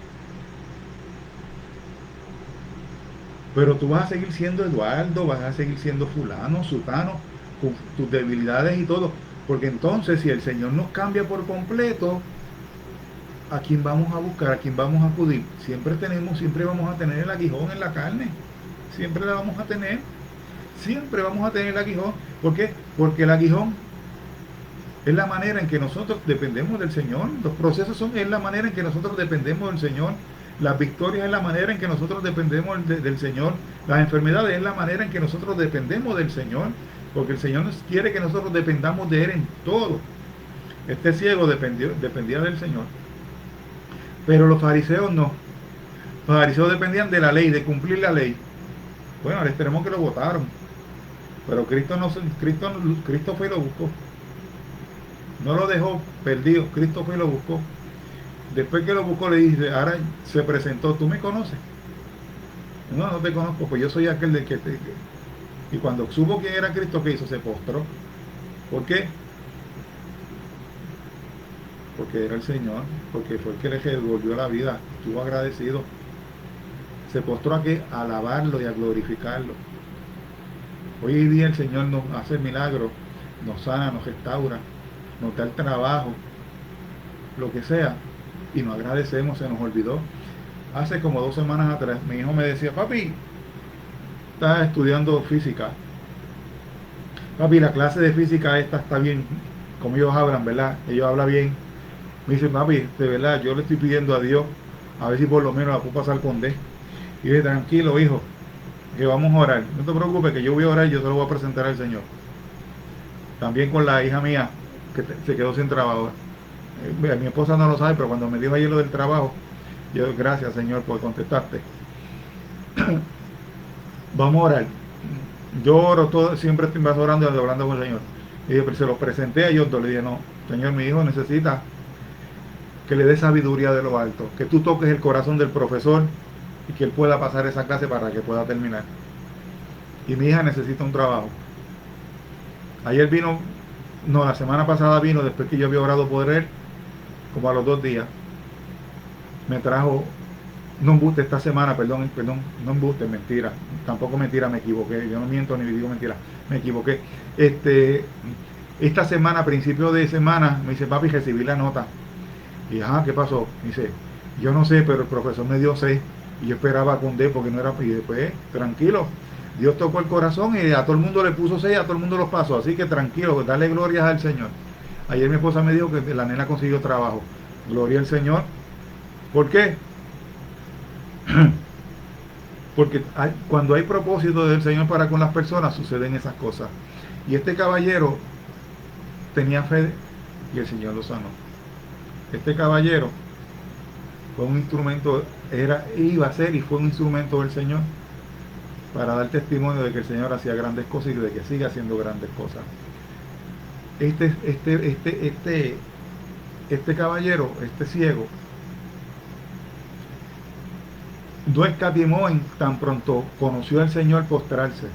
Pero tú vas a seguir siendo Eduardo, vas a seguir siendo fulano, sutano, con tus debilidades y todo. Porque entonces si el Señor nos cambia por completo, ¿a quién vamos a buscar? ¿A quién vamos a acudir? Siempre vamos a tener el aguijón en la carne. Siempre la vamos a tener. Siempre vamos a tener el aguijón. ¿Por qué? Porque el aguijón es la manera en que nosotros dependemos del Señor. Los procesos es la manera en que nosotros dependemos del Señor. Las victorias es la manera en que nosotros dependemos del Señor. Las enfermedades es la manera en que nosotros dependemos del Señor. Porque el Señor quiere que nosotros dependamos de Él en todo. Este ciego dependía del Señor. Pero los fariseos no. Los fariseos dependían de la ley, de cumplir la ley. Bueno, al extremo que lo votaron. Pero Cristo fue y lo buscó. No lo dejó perdido. Cristo fue y lo buscó. Después que lo buscó le dice, ahora se presentó, ¿tú me conoces? No, no te conozco, pues yo soy aquel de que te... Y cuando supo quién era Cristo, ¿qué hizo? Se postró. ¿Por qué? Porque era el Señor, porque fue el que le devolvió la vida, estuvo agradecido. Se postró a qué? A alabarlo y a glorificarlo. Hoy en día el Señor nos hace milagros, nos sana, nos restaura, nos da el trabajo, lo que sea, y nos agradecemos, se nos olvidó. Hace como 2 semanas atrás, mi hijo me decía, papi, estás estudiando física. Papi, la clase de física esta está bien, como ellos hablan, ¿verdad? Ellos hablan bien. Me dice, papi, de verdad, yo le estoy pidiendo a Dios, a ver si por lo menos la puedo pasar con D. Y dije, tranquilo, hijo, que vamos a orar. No te preocupes, que yo voy a orar y yo se lo voy a presentar al Señor. También con la hija mía, que se quedó sin trabajo. Mi esposa no lo sabe, pero cuando me dijo ayer lo del trabajo, yo, gracias, Señor, por contestarte. Vamos a orar. Yo oro todo, siempre estoy más orando y hablando con el Señor. Y dije, pero se lo presenté a ellos dos. Le dije, no, Señor, mi hijo necesita que le dé sabiduría de lo alto, que tú toques el corazón del profesor y que él pueda pasar esa clase para que pueda terminar. Y mi hija necesita un trabajo. Ayer vino, no, la semana pasada vino, después que yo había orado por él, como a los 2 días, me trajo, no embuste esta semana, perdón, no embuste, mentira, tampoco mentira, me equivoqué, yo no miento ni digo mentira, me equivoqué. Esta semana, a principio de semana, me dice, papi, recibí la nota. Y ajá, ¿qué pasó? Me dice, yo no sé, pero el profesor me dio 6 y yo esperaba con D porque no era, y después, tranquilo, Dios tocó el corazón y a todo el mundo le puso 6, a todo el mundo los pasó, así que tranquilo, dale glorias al Señor. Ayer mi esposa me dijo que la nena consiguió trabajo. Gloria al Señor. ¿Por qué? Porque cuando hay propósito del Señor para con las personas, suceden esas cosas. Y este caballero tenía fe y el Señor lo sanó. Este caballero fue un instrumento, iba a ser y fue un instrumento del Señor. para dar testimonio de que el Señor hacía grandes cosas y de que sigue haciendo grandes cosas. Este caballero, este ciego, no escatimó en tan pronto conoció al Señor postrarse.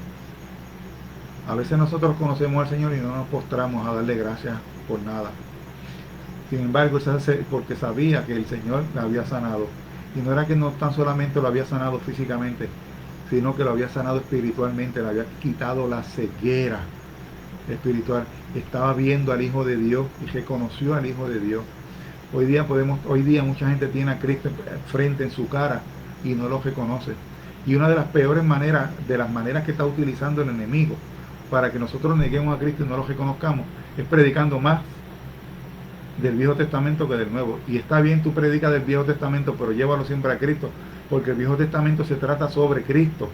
A veces nosotros conocemos al Señor y no nos postramos a darle gracias por nada. Sin embargo, eso es porque sabía que el Señor la había sanado. Y no era que no tan solamente lo había sanado físicamente, sino que lo había sanado espiritualmente, le había quitado la ceguera espiritual. Estaba viendo al Hijo de Dios y reconoció al Hijo de Dios. Hoy día mucha gente tiene a Cristo frente en su cara y no lo reconoce. Y una de las peores maneras, de las maneras que está utilizando el enemigo para que nosotros neguemos a Cristo y no lo reconozcamos, es predicando más del Viejo Testamento que del Nuevo. Y está bien tu predica del Viejo Testamento, pero llévalo siempre a Cristo, porque el Viejo Testamento se trata sobre Cristo.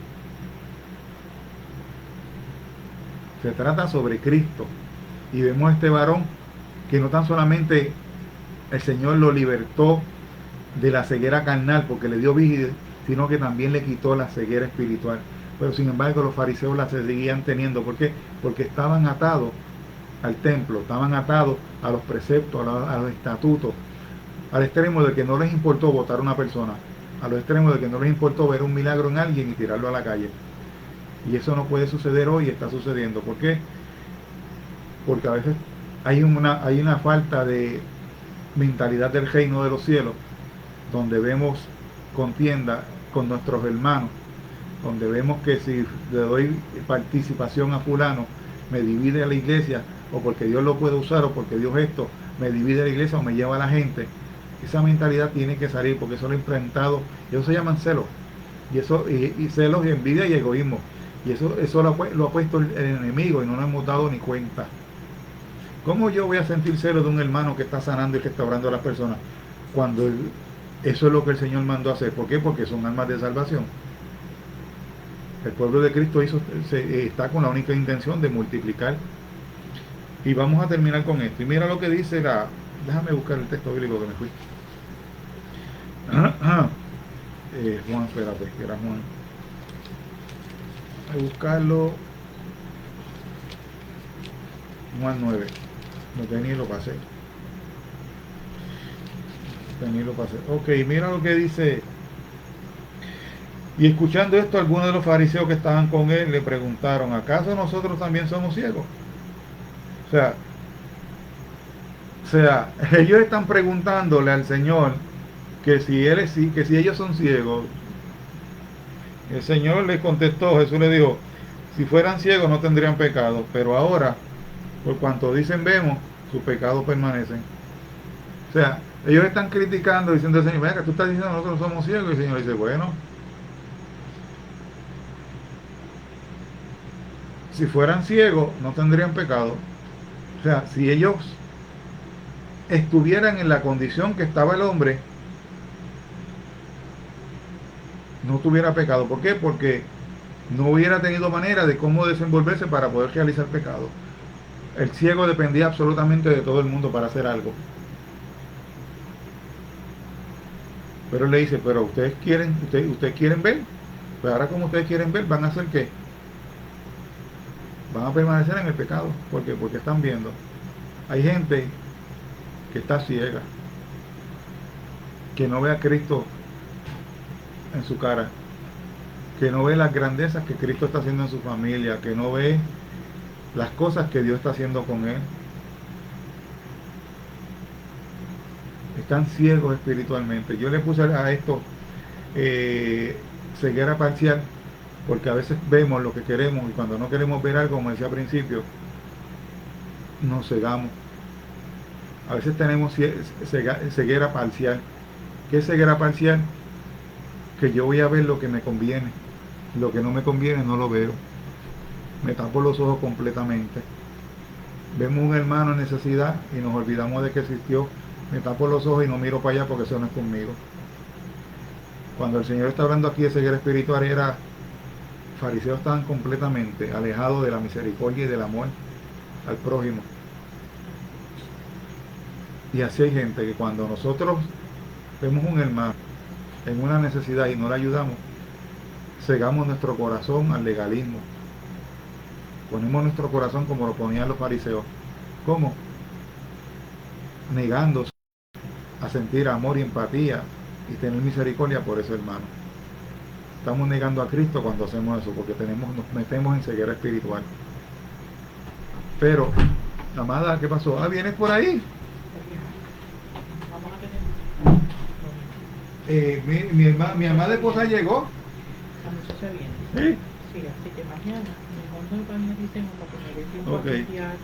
Se trata sobre Cristo. Y vemos a este varón que no tan solamente el Señor lo libertó de la ceguera carnal porque le dio vista, sino que también le quitó la ceguera espiritual. Pero sin embargo los fariseos la seguían teniendo. ¿Por qué? Porque estaban atados al templo, estaban atados a los preceptos, a los estatutos, al extremo de que no les importó votar a una persona, a los extremos de que no les importó ver un milagro en alguien y tirarlo a la calle. Y eso no puede suceder hoy, está sucediendo. ¿Por qué? Porque a veces hay una falta de mentalidad del reino de los cielos, donde vemos contienda con nuestros hermanos, donde vemos que si le doy participación a fulano, me divide a la iglesia, o porque Dios lo puede usar, o porque Dios esto, me divide a la iglesia o me lleva a la gente. Esa mentalidad tiene que salir, porque eso lo ha implantado, y eso se llaman celos, y celos y envidia y egoísmo, y eso lo ha puesto el enemigo y no nos hemos dado ni cuenta. ¿Cómo yo voy a sentir celos de un hermano que está sanando y restaurando a las personas cuando eso es lo que el Señor mandó a hacer? ¿Por qué? Porque son almas de salvación. El pueblo de Cristo está con la única intención de multiplicar. Y vamos a terminar con esto. Y mira lo que dice déjame buscar el texto bíblico que me fui. Juan, espérate, que era Juan. Voy a buscarlo. Juan 9. Lo tenía y lo pasé. Ok, mira lo que dice. Y escuchando esto, algunos de los fariseos que estaban con él le preguntaron: ¿acaso nosotros también somos ciegos? O sea, ellos están preguntándole al Señor que si ellos son ciegos. El Señor les contestó, Jesús le dijo: si fueran ciegos no tendrían pecado, pero ahora, por cuanto dicen vemos, sus pecados permanecen. O sea, ellos están criticando, diciendo al Señor: venga, tú estás diciendo nosotros somos ciegos. Y el Señor dice: bueno, si fueran ciegos no tendrían pecado. O sea, si ellos estuvieran en la condición que estaba el hombre, no tuviera pecado. ¿Por qué? Porque no hubiera tenido manera de cómo desenvolverse para poder realizar pecado. El ciego dependía absolutamente de todo el mundo para hacer algo. Pero él le dice: pero ustedes quieren ver. Pues ahora, como ustedes quieren ver, ¿van a hacer qué? Van a permanecer en el pecado. ¿Por qué? Porque están viendo. Hay gente que está ciega, que no ve a Cristo en su cara, que no ve las grandezas que Cristo está haciendo en su familia, que no ve las cosas que Dios está haciendo con él. Están ciegos espiritualmente. Yo le puse a esto ceguera parcial, porque a veces vemos lo que queremos y cuando no queremos ver algo, como decía al principio, nos cegamos. A veces tenemos ceguera parcial. ¿Qué es ceguera parcial? Que yo voy a ver lo que me conviene, lo que no me conviene no lo veo, me tapo los ojos completamente. Vemos un hermano en necesidad y nos olvidamos de que existió, me tapo los ojos y no miro para allá porque eso no es conmigo. Cuando el Señor está hablando aquí de ceguera espiritual, fariseos estaban completamente alejados de la misericordia y del amor al prójimo. Y así hay gente que cuando nosotros vemos un hermano en una necesidad y no le ayudamos, cegamos nuestro corazón al legalismo. Ponemos nuestro corazón como lo ponían los fariseos. ¿Cómo? Negándose a sentir amor y empatía y tener misericordia por ese hermano. Estamos negando a Cristo cuando hacemos eso, porque nos metemos en ceguera espiritual. Pero, amada, ¿qué pasó? ¿Vienes por ahí? Mi amada esposa llegó. La muchacha viene. ¿Sí? Sí, así que mañana, mejor no organicemos para que me dé tiempo Ok. a limpiar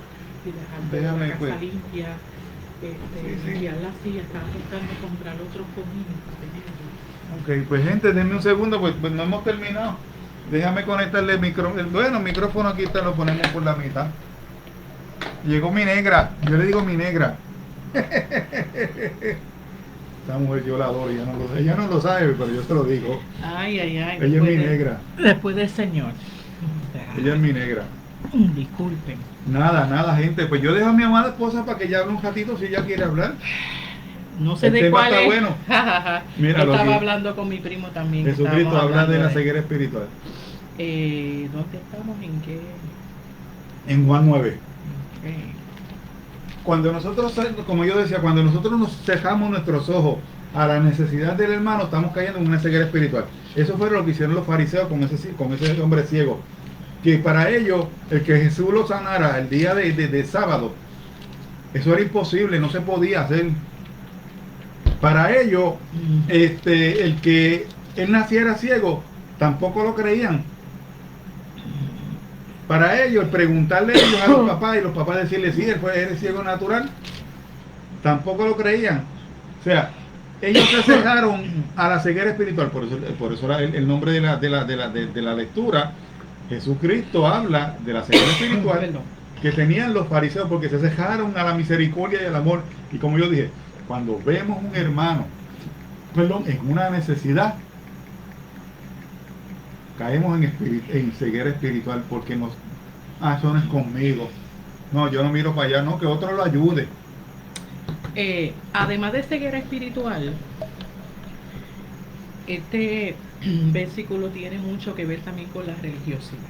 y dejar toda Déjame, la casa pues. limpia. Sí. Limpiar la silla, estaba buscando comprar otros comines para tenerlos. Ok, pues gente, denme un segundo, pues no hemos terminado. Déjame conectarle el micrófono. Bueno, el micrófono aquí lo ponemos por la mitad. Llegó mi negra, yo le digo mi negra. Esta mujer yo la adoro, ella no lo sabe, pero yo se lo digo. Ay. Ella es mi negra. Después del Señor. Ella es mi negra. Disculpen. Nada, gente. Pues yo dejo a mi amada esposa para que ella hable un ratito si ella quiere hablar. No sé El de tema cuál está es. bueno. Mira, Yo lo estaba que- hablando con mi primo también. Jesucristo estábamos habla de hablando la ceguera espiritual. ¿Dónde estamos? ¿En qué? En Juan 9. Eh, Cuando nosotros, como yo decía, cuando nosotros nos cejamos nuestros ojos a la necesidad del hermano, estamos cayendo en una ceguera espiritual. Eso fue lo que hicieron los fariseos con ese hombre ciego. Que para ellos, el que Jesús lo sanara el día de sábado, eso era imposible, no se podía hacer. Para ellos, el que él naciera ciego, tampoco lo creían. Para ellos, el preguntarle a ellos a los papás y los papás decirle, sí, eres ciego natural, tampoco lo creían. O sea, ellos se cegaron a la ceguera espiritual. Por eso era el nombre de la lectura. Jesucristo habla de la ceguera espiritual que tenían los fariseos porque se cegaron a la misericordia y al amor. Y como yo dije, cuando vemos un hermano, en una necesidad, caemos en ceguera espiritual porque eso no es conmigo. No, yo no miro para allá, no, que otro lo ayude. Además de ceguera espiritual, este versículo tiene mucho que ver también con la religiosidad.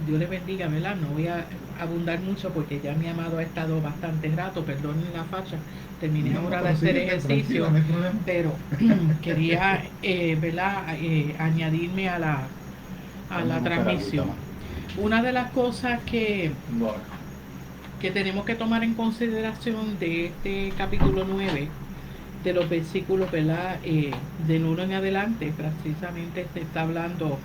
Dios le bendiga, ¿verdad? No voy a abundar mucho porque ya mi amado ha estado bastante rato, perdonen la facha, terminé ahora de hacer ejercicio, no hay problema. pero quería, ¿verdad? Añadirme a la transmisión. Una de las cosas que tenemos que tomar en consideración de este capítulo 9, de los versículos, ¿verdad? Del 1 en adelante, precisamente se está hablando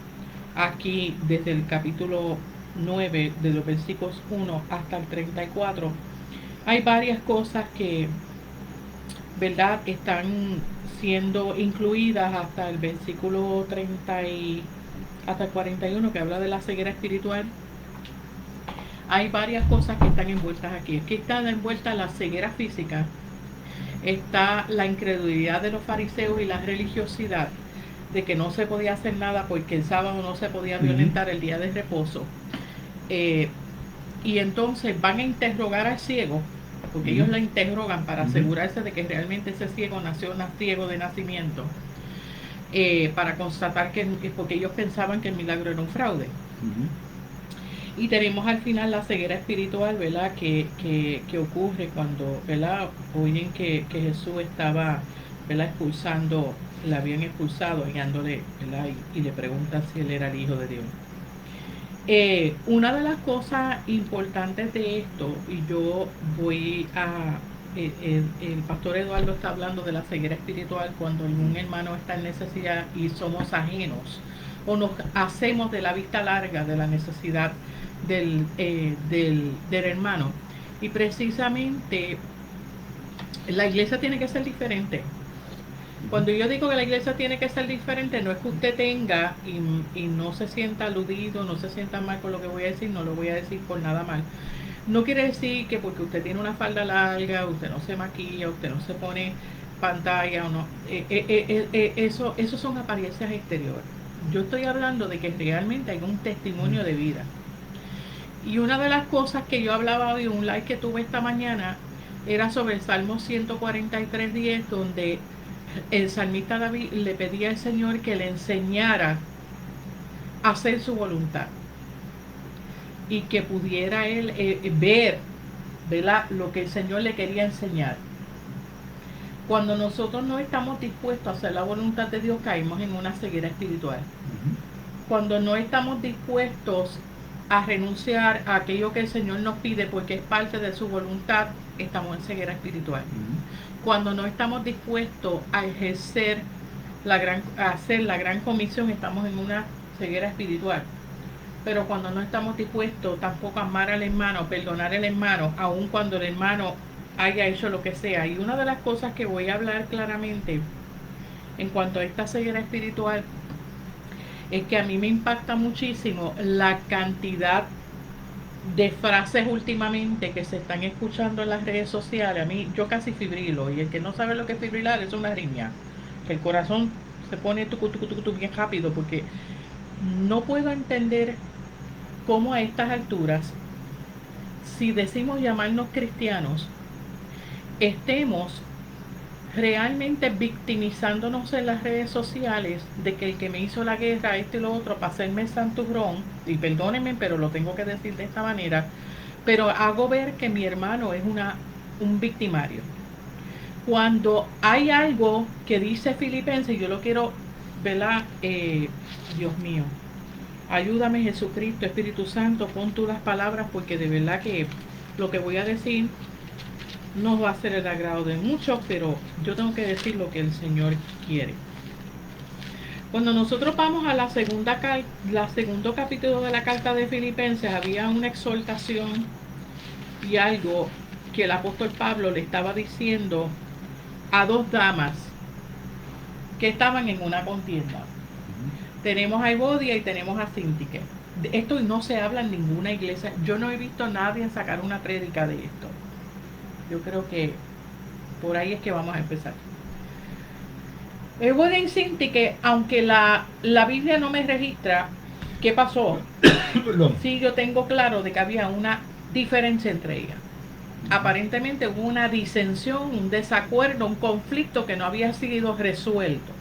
aquí desde el capítulo 9, de los versículos 1 hasta el 34. Hay varias cosas que, ¿verdad?, están siendo incluidas hasta el versículo 30 y hasta el 41, que habla de la ceguera espiritual. Hay varias cosas que están envueltas aquí. Aquí está envuelta la ceguera física, está la incredulidad de los fariseos y la religiosidad de que no se podía hacer nada porque el sábado no se podía violentar el día de reposo. Y entonces van a interrogar al ciego, porque ellos lo interrogan para asegurarse de que realmente ese ciego nació ciego de nacimiento, para constatar que, porque ellos pensaban que el milagro era un fraude. Y tenemos al final la ceguera espiritual, ¿verdad? Que ocurre cuando, ¿verdad?, oyen que Jesús estaba, ¿verdad?, le habían expulsado, guiándole, ¿verdad? Y le preguntan si él era el Hijo de Dios. Una de las cosas importantes de esto, y yo voy a... el pastor Eduardo está hablando de la ceguera espiritual cuando un hermano está en necesidad y somos ajenos o nos hacemos de la vista larga de la necesidad del hermano. Y precisamente la iglesia tiene que ser diferente. Cuando yo digo que la iglesia tiene que ser diferente, no es que usted tenga y no se sienta aludido, no se sienta mal con lo que voy a decir, no lo voy a decir por nada mal. No quiere decir que porque usted tiene una falda larga, usted no se maquilla, usted no se pone pantalla o no. Eso son apariencias exteriores. Yo estoy hablando de que realmente hay un testimonio de vida. Y una de las cosas que yo hablaba hoy, un live que tuve esta mañana, era sobre el Salmo 143:10, donde el salmista David le pedía al Señor que le enseñara hacer su voluntad y que pudiera él ver, ¿verdad?, lo que el Señor le quería enseñar. Cuando nosotros no estamos dispuestos a hacer la voluntad de Dios, caemos en una ceguera espiritual. Cuando no estamos dispuestos a renunciar a aquello que el Señor nos pide porque es parte de su voluntad, estamos en ceguera espiritual. Cuando no estamos dispuestos a ejercer a hacer la gran comisión, estamos en una ceguera espiritual. Pero cuando no estamos dispuestos tampoco a amar al hermano, perdonar al hermano, aun cuando el hermano haya hecho lo que sea. Y una de las cosas que voy a hablar claramente en cuanto a esta ceguera espiritual es que a mí me impacta muchísimo la cantidad de frases últimamente que se están escuchando en las redes sociales. A mí, yo casi fibrilo, y el que no sabe lo que es fibrilar es una arritmia, que el corazón se pone tucu, tucu, tucu, tucu, bien rápido, porque no puedo entender cómo a estas alturas, si decimos llamarnos cristianos, estemos realmente victimizándonos en las redes sociales de que el que me hizo la guerra, esto y lo otro, para hacerme el santurrón, y perdónenme, pero lo tengo que decir de esta manera, pero hago ver que mi hermano es un victimario. Cuando hay algo que dice Filipenses, yo lo quiero, ¿verdad? Dios mío, ayúdame Jesucristo, Espíritu Santo, pon tú las palabras, porque de verdad que lo que voy a decir no va a ser el agrado de muchos, pero yo tengo que decir lo que el Señor quiere. Cuando nosotros vamos a la segundo capítulo de la carta de Filipenses, había una exhortación y algo que el apóstol Pablo le estaba diciendo a dos damas que estaban en una contienda. Tenemos a Evodia y tenemos a Síntique. Esto no se habla en ninguna iglesia. Yo no he visto a nadie sacar una prédica de esto. Yo creo que por ahí es que vamos a empezar. Evodia y Síntique, aunque la Biblia no me registra qué pasó, sí yo tengo claro de que había una diferencia entre ellas. Aparentemente hubo una disensión, un desacuerdo, un conflicto que no había sido resuelto.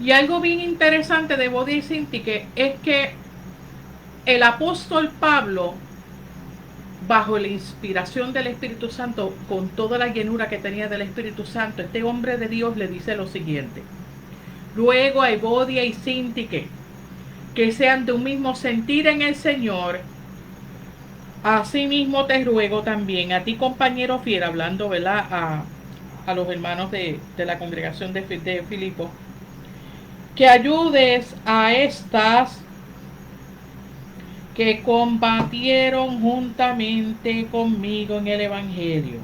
Y algo bien interesante de Evodia y Síntique es que el apóstol Pablo, bajo la inspiración del Espíritu Santo, con toda la llenura que tenía del Espíritu Santo, este hombre de Dios le dice lo siguiente: luego a Evodia y Síntique, que sean de un mismo sentir en el Señor, asimismo te ruego también a ti, compañero fiel, hablando, ¿verdad?, a los hermanos de la congregación de Filipo, que ayudes a estas que combatieron juntamente conmigo en el Evangelio.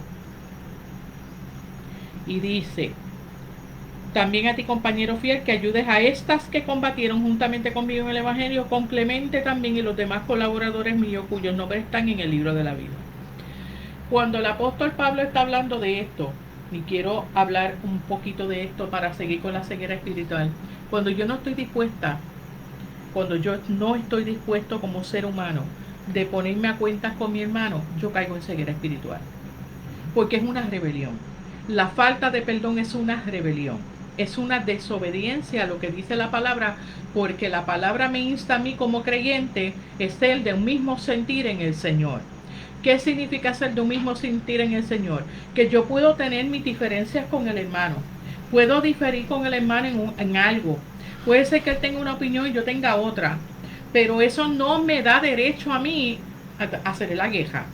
Y dice, también a ti, compañero fiel, que ayudes a estas que combatieron juntamente conmigo en el Evangelio, con Clemente también y los demás colaboradores míos cuyos nombres están en el libro de la vida. Cuando el apóstol Pablo está hablando de esto, y quiero hablar un poquito de esto para seguir con la ceguera espiritual, cuando yo no estoy dispuesta, cuando yo no estoy dispuesto como ser humano de ponerme a cuentas con mi hermano, yo caigo en ceguera espiritual. Porque es una rebelión. La falta de perdón es una rebelión. Es una desobediencia a lo que dice la palabra, porque la palabra me insta a mí como creyente es ser de un mismo sentir en el Señor. ¿Qué significa ser de un mismo sentir en el Señor? Que yo puedo tener mis diferencias con el hermano. Puedo diferir con el hermano en algo. Puede ser que él tenga una opinión y yo tenga otra, pero eso no me da derecho a mí a hacer la queja.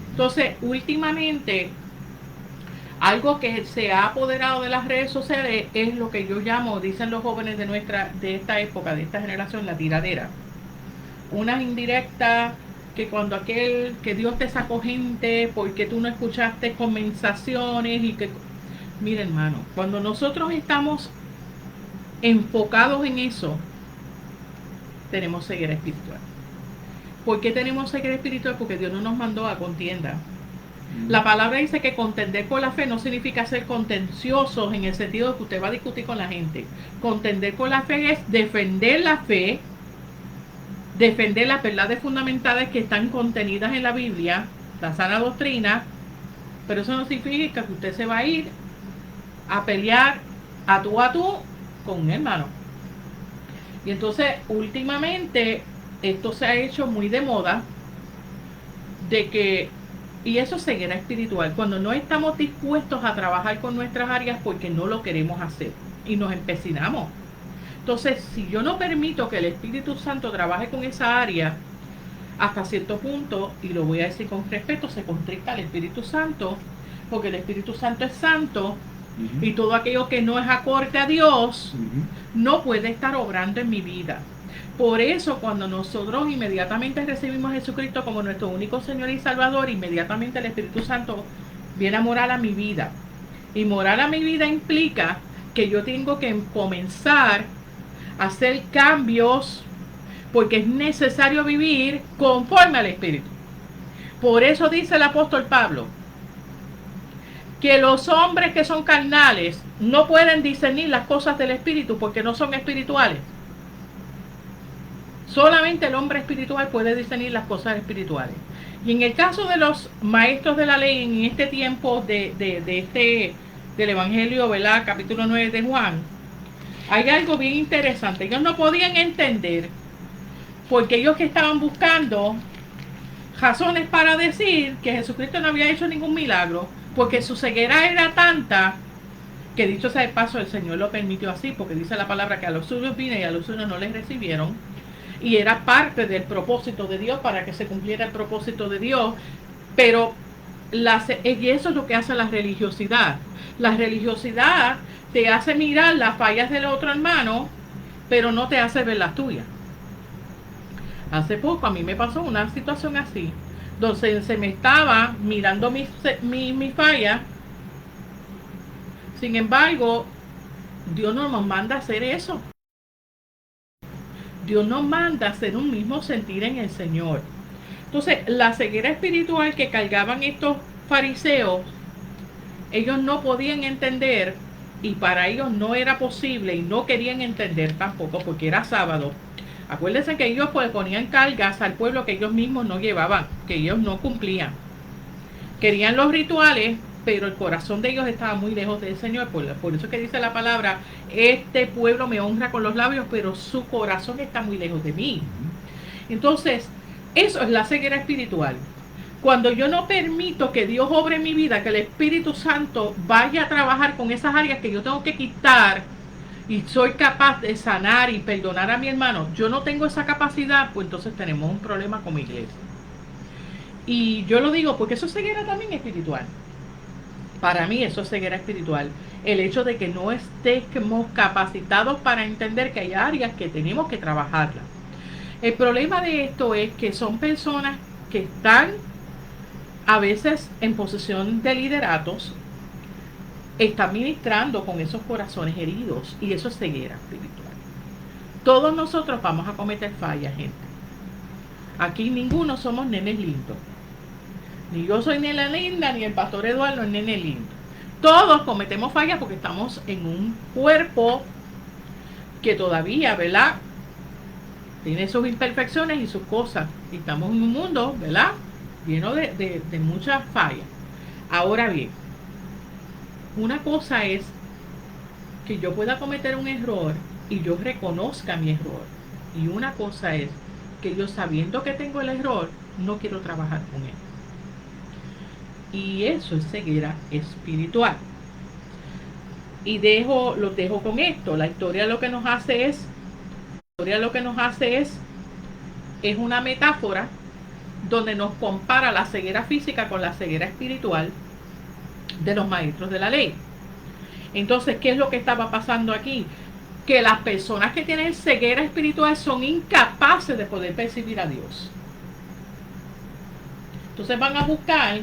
Entonces, últimamente, algo que se ha apoderado de las redes sociales es lo que yo llamo, dicen los jóvenes de esta época, de esta generación, la tiradera. Unas indirectas, que cuando que Dios te sacó gente porque tú no escuchaste conversaciones y que... Mira, hermano, cuando nosotros estamos enfocados en eso, tenemos ceguera espiritual. ¿Por qué tenemos ceguera espiritual? Porque Dios no nos mandó a contienda. La palabra dice que contender por la fe no significa ser contenciosos en el sentido de que usted va a discutir con la gente. Contender por la fe es defender la fe, defender las verdades fundamentales que están contenidas en la Biblia, la sana doctrina, pero eso no significa que usted se va a ir a pelear a tú con un hermano. Y entonces, últimamente, esto se ha hecho muy de moda, de que, y eso es ceguera espiritual, cuando no estamos dispuestos a trabajar con nuestras áreas porque no lo queremos hacer y nos empecinamos. Entonces, si yo no permito que el Espíritu Santo trabaje con esa área, hasta cierto punto, y lo voy a decir con respeto, se constricta al Espíritu Santo, porque el Espíritu Santo es santo, y todo aquello que no es acorde a Dios no puede estar obrando en mi vida. Por eso, cuando nosotros inmediatamente recibimos a Jesucristo como nuestro único Señor y Salvador, inmediatamente el Espíritu Santo viene a morar a mi vida. Y morar a mi vida implica que yo tengo que comenzar a hacer cambios, porque es necesario vivir conforme al Espíritu. Por eso dice el apóstol Pablo que los hombres que son carnales no pueden discernir las cosas del Espíritu porque no son espirituales. Solamente el hombre espiritual puede discernir las cosas espirituales. Y en el caso de los maestros de la ley, en este tiempo del Evangelio, ¿verdad? Capítulo 9 de Juan, hay algo bien interesante. Ellos no podían entender, porque ellos que estaban buscando razones para decir que Jesucristo no había hecho ningún milagro, porque su ceguera era tanta, que dicho sea de paso, el Señor lo permitió así, porque dice la palabra que a los suyos vino y a los suyos no les recibieron, y era parte del propósito de Dios para que se cumpliera el propósito de Dios. Pero y eso es lo que hace la religiosidad. La religiosidad te hace mirar las fallas del otro hermano, pero no te hace ver las tuyas. Hace poco a mí me pasó una situación así, donde se me estaba mirando mi falla. Sin embargo, Dios no nos manda a hacer eso. Dios nos manda a hacer un mismo sentir en el Señor. Entonces, la ceguera espiritual que cargaban estos fariseos, ellos no podían entender, y para ellos no era posible, y no querían entender tampoco, porque era sábado. Acuérdense que ellos pues ponían cargas al pueblo que ellos mismos no llevaban, que ellos no cumplían. Querían los rituales, pero el corazón de ellos estaba muy lejos del Señor. Por eso que dice la palabra, este pueblo me honra con los labios, pero su corazón está muy lejos de mí. Entonces, eso es la ceguera espiritual. Cuando yo no permito que Dios obre en mi vida, que el Espíritu Santo vaya a trabajar con esas áreas que yo tengo que quitar, y soy capaz de sanar y perdonar a mi hermano, yo no tengo esa capacidad, pues entonces tenemos un problema como iglesia. Y yo lo digo porque eso es ceguera también espiritual. Para mí eso es ceguera espiritual. El hecho de que no estemos capacitados para entender que hay áreas que tenemos que trabajarlas. El problema de esto es que son personas que están a veces en posición de lideratos, están ministrando con esos corazones heridos, y eso es ceguera espiritual. Todos nosotros vamos a cometer fallas, gente. Aquí ninguno somos nenes lindos. Ni yo soy nena linda, ni el pastor Eduardo es nene lindo. Todos cometemos fallas porque estamos en un cuerpo que todavía, ¿verdad?, tiene sus imperfecciones y sus cosas. Y estamos en un mundo, ¿verdad?, lleno de muchas fallas. Ahora bien, una cosa es que yo pueda cometer un error y yo reconozca mi error. Y una cosa es que yo, sabiendo que tengo el error, no quiero trabajar con él. Y eso es ceguera espiritual. Y los dejo con esto. La historia lo que nos hace es una metáfora donde nos compara la ceguera física con la ceguera espiritual de los maestros de la ley. Entonces, ¿qué es lo que estaba pasando aquí? Que las personas que tienen ceguera espiritual son incapaces de poder percibir a Dios. Entonces van a buscar,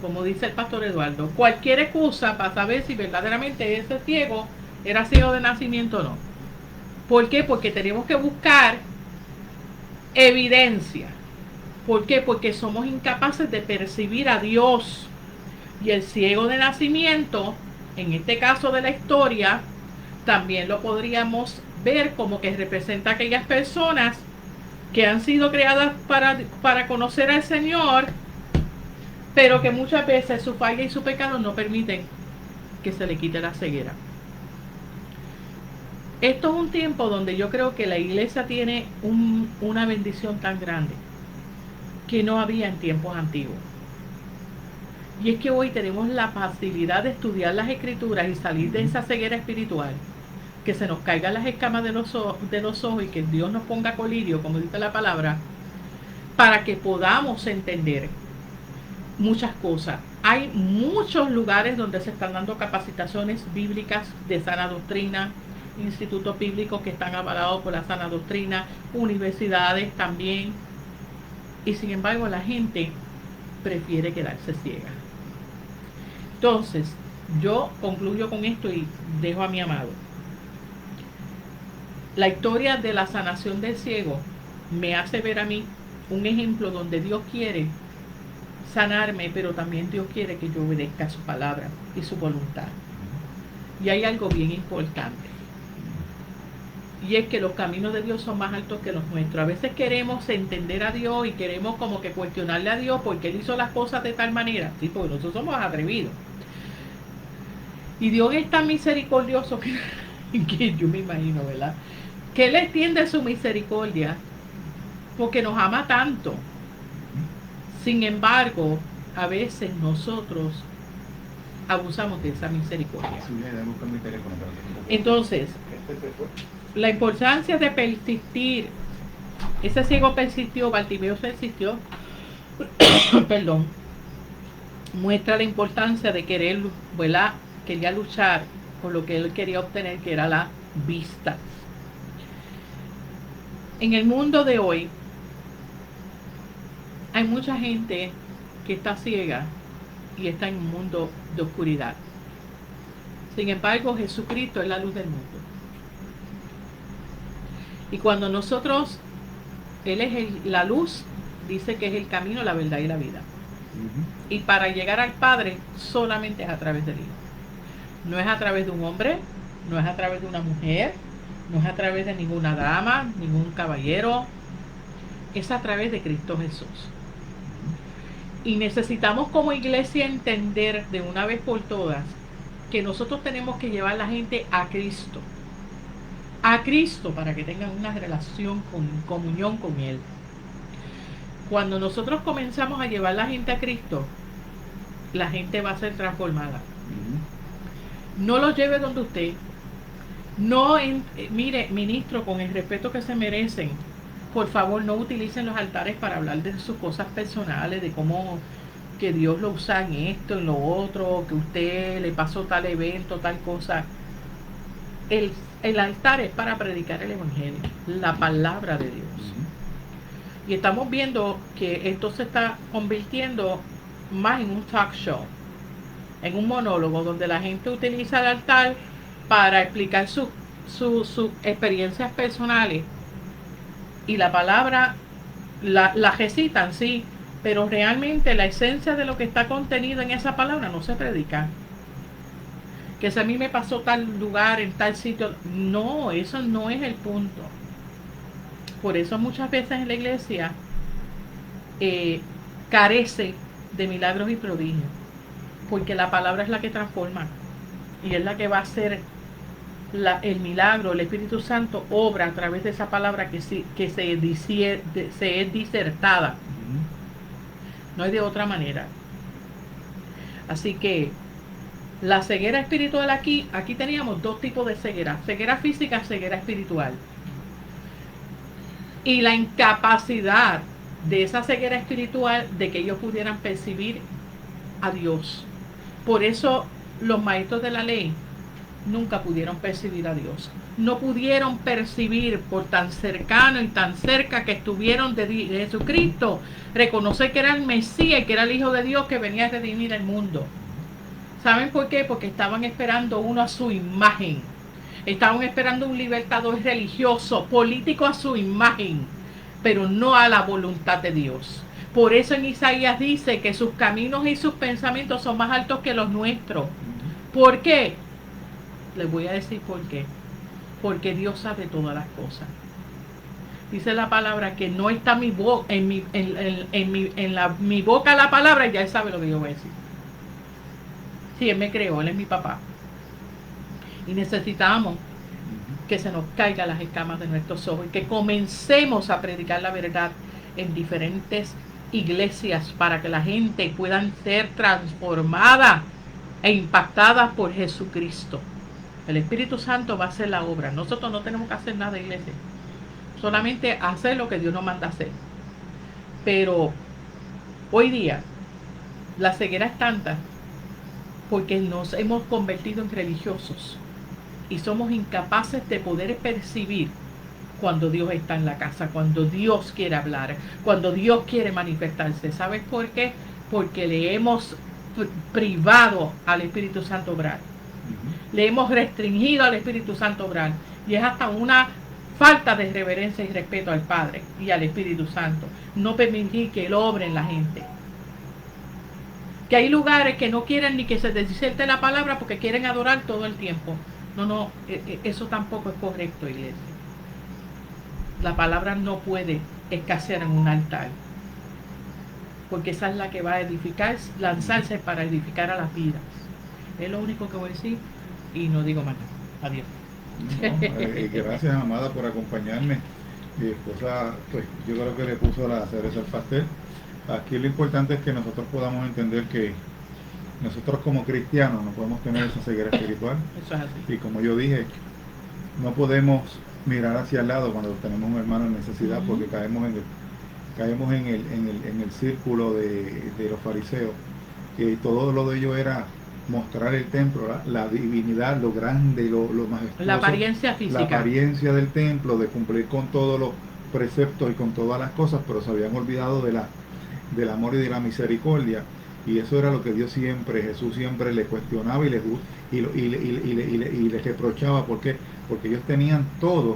como dice el pastor Eduardo, cualquier excusa para saber si verdaderamente ese ciego era ciego de nacimiento o no. ¿Por qué? Porque tenemos que buscar evidencia. ¿Por qué? Porque somos incapaces de percibir a Dios. Y el ciego de nacimiento, en este caso de la historia, también lo podríamos ver como que representa a aquellas personas que han sido creadas para conocer al Señor, pero que muchas veces su falla y su pecado no permiten que se le quite la ceguera. Esto es un tiempo donde yo creo que la iglesia tiene una bendición tan grande que no había en tiempos antiguos. Y es que hoy tenemos la facilidad de estudiar las escrituras y salir de esa ceguera espiritual, que se nos caigan las escamas de los ojos y que Dios nos ponga colirio, como dice la palabra, para que podamos entender muchas cosas. Hay muchos lugares donde se están dando capacitaciones bíblicas de sana doctrina, institutos bíblicos que están avalados por la sana doctrina, universidades también, y sin embargo la gente prefiere quedarse ciega. Entonces, yo concluyo con esto y dejo a mi amado. La historia de la sanación del ciego me hace ver a mí un ejemplo donde Dios quiere sanarme, pero también Dios quiere que yo obedezca su palabra y su voluntad. Y hay algo bien importante, y es que los caminos de Dios son más altos que los nuestros. A veces queremos entender a Dios y queremos como que cuestionarle a Dios porque Él hizo las cosas de tal manera, sí, porque nosotros somos atrevidos. Y Dios es tan misericordioso que yo me imagino, ¿verdad?, que Él extiende su misericordia porque nos ama tanto. Sin embargo, a veces nosotros abusamos de esa misericordia. Entonces, la importancia de persistir. Ese ciego persistió, Bartimeo persistió, perdón, muestra la importancia de querer, ¿verdad?, quería luchar por lo que él quería obtener, que era la vista. En el mundo de hoy hay mucha gente que está ciega y está en un mundo de oscuridad. Sin embargo, Jesucristo es la luz del mundo. Y cuando nosotros, Él es la luz, dice que es el camino, la verdad y la vida. Y para llegar al Padre solamente es a través del Hijo. No es a través de un hombre, no es a través de una mujer, no es a través de ninguna dama, ningún caballero. Es a través de Cristo Jesús. Y necesitamos como iglesia entender de una vez por todas que nosotros tenemos que llevar a la gente a Cristo. A Cristo, para que tengan una relación, comunión con Él. Cuando nosotros comenzamos a llevar a la gente a Cristo, la gente va a ser transformada. No los lleve donde usted. No, mire, ministro, con el respeto que se merecen, por favor, no utilicen los altares para hablar de sus cosas personales, de cómo que Dios lo usa en esto, en lo otro, que usted le pasó tal evento, tal cosa. El altar es para predicar el evangelio, la palabra de Dios. Y estamos viendo que esto se está convirtiendo más en un talk show, en un monólogo donde la gente utiliza el altar para explicar sus experiencias personales, y la palabra la recitan, sí, pero realmente la esencia de lo que está contenido en esa palabra no se predica. Que si a mí me pasó tal lugar, en tal sitio, no, eso no es el punto. Por eso muchas veces en la iglesia carece de milagros y prodigios, porque la palabra es la que transforma y es la que va a hacer el milagro. El Espíritu Santo obra a través de esa palabra que se es disertada. No hay de otra manera. Así que la ceguera espiritual aquí teníamos dos tipos de ceguera: ceguera física, ceguera espiritual. Y la incapacidad de esa ceguera espiritual de que ellos pudieran percibir a Dios. Por eso los maestros de la ley nunca pudieron percibir a Dios. No pudieron percibir, por tan cercano y tan cerca que estuvieron de Jesucristo, reconocer que era el Mesías y que era el Hijo de Dios que venía a redimir el mundo. ¿Saben por qué? Porque estaban esperando uno a su imagen. Estaban esperando un libertador religioso, político a su imagen, pero no a la voluntad de Dios. Por eso en Isaías dice que sus caminos y sus pensamientos son más altos que los nuestros. ¿Por qué? Les voy a decir por qué. Porque Dios sabe todas las cosas. Dice la palabra que no está mi boca la palabra, y ya Él sabe lo que yo voy a decir. Sí, Él me creó, Él es mi papá. Y necesitamos que se nos caigan las escamas de nuestros ojos y que comencemos a predicar la verdad en diferentes iglesias para que la gente pueda ser transformada e impactada por Jesucristo. El Espíritu Santo va a hacer la obra. Nosotros no tenemos que hacer nada, iglesia. Solamente hacer lo que Dios nos manda hacer. Pero hoy día la ceguera es tanta porque nos hemos convertido en religiosos y somos incapaces de poder percibir cuando Dios está en la casa, cuando Dios quiere hablar, cuando Dios quiere manifestarse. ¿Sabes por qué? Porque le hemos privado al Espíritu Santo obrar. Le hemos restringido al Espíritu Santo obrar. Y es hasta una falta de reverencia y respeto al Padre y al Espíritu Santo. No permitir que Él obre en la gente. Que hay lugares que no quieren ni que se disierte la palabra porque quieren adorar todo el tiempo. No, eso tampoco es correcto, iglesia. La palabra no puede escasear en un altar, porque esa es la que va a edificar, lanzarse para edificar a las vidas. Es lo único que voy a decir y no digo más. Adiós. Gracias, amada, por acompañarme. Mi esposa, pues yo creo que le puso la cereza al pastel. Aquí lo importante es que nosotros podamos entender que nosotros como cristianos no podemos tener esa ceguera espiritual. Eso es así. Y como yo dije, no podemos mirar hacia el lado cuando tenemos un hermano en necesidad, porque caemos en el círculo de los fariseos, que todo lo de ellos era mostrar el templo, la divinidad, lo grande, lo majestuoso, la apariencia física, la apariencia del templo, de cumplir con todos los preceptos y con todas las cosas, pero se habían olvidado del amor y de la misericordia. Y eso era lo que Jesús siempre le cuestionaba y le reprochaba. ¿Por qué? Porque ellos tenían todo,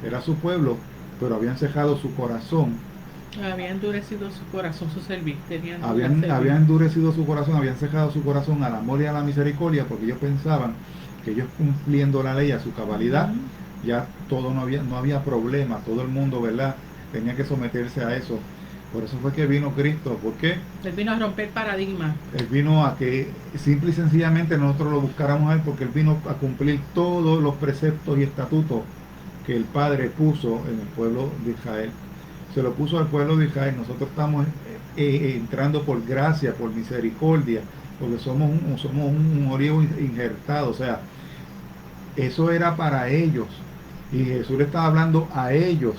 era su pueblo, pero habían cejado su corazón. Había endurecido su corazón, su servicio. Habían endurecido su corazón, habían cejado su corazón al amor y a la misericordia, porque ellos pensaban que ellos cumpliendo la ley a su cabalidad, ya todo no había problema, todo el mundo, ¿verdad?, tenía que someterse a eso. Por eso fue que vino Cristo. ¿Por qué? Él vino a romper paradigmas. Él vino a que simple y sencillamente nosotros lo buscáramos a Él, porque Él vino a cumplir todos los preceptos y estatutos que el Padre puso en el pueblo de Israel. Se lo puso al pueblo de Israel. Nosotros estamos entrando por gracia, por misericordia, porque somos un origo injertado. O sea, eso era para ellos. Y Jesús le estaba hablando a ellos.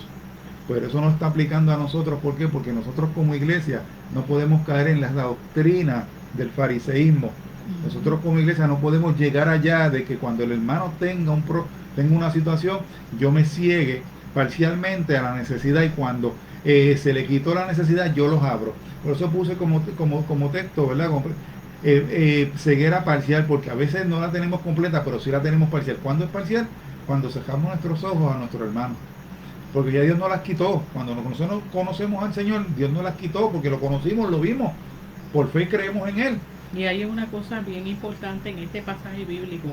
Pero eso no está aplicando a nosotros. ¿Por qué? Porque nosotros como iglesia no podemos caer en la doctrina del fariseísmo. Nosotros como iglesia no podemos llegar allá de que cuando el hermano tenga una situación, yo me ciegue parcialmente a la necesidad, y cuando se le quitó la necesidad, yo los abro. Por eso puse como texto, ¿verdad? Ceguera parcial, porque a veces no la tenemos completa, pero sí la tenemos parcial. ¿Cuándo es parcial? Cuando cejamos nuestros ojos a nuestro hermano. Porque ya Dios no las quitó. Cuando nosotros conocemos al Señor, Dios no las quitó, porque lo conocimos, lo vimos. Por fe creemos en Él. Y hay una cosa bien importante en este pasaje bíblico.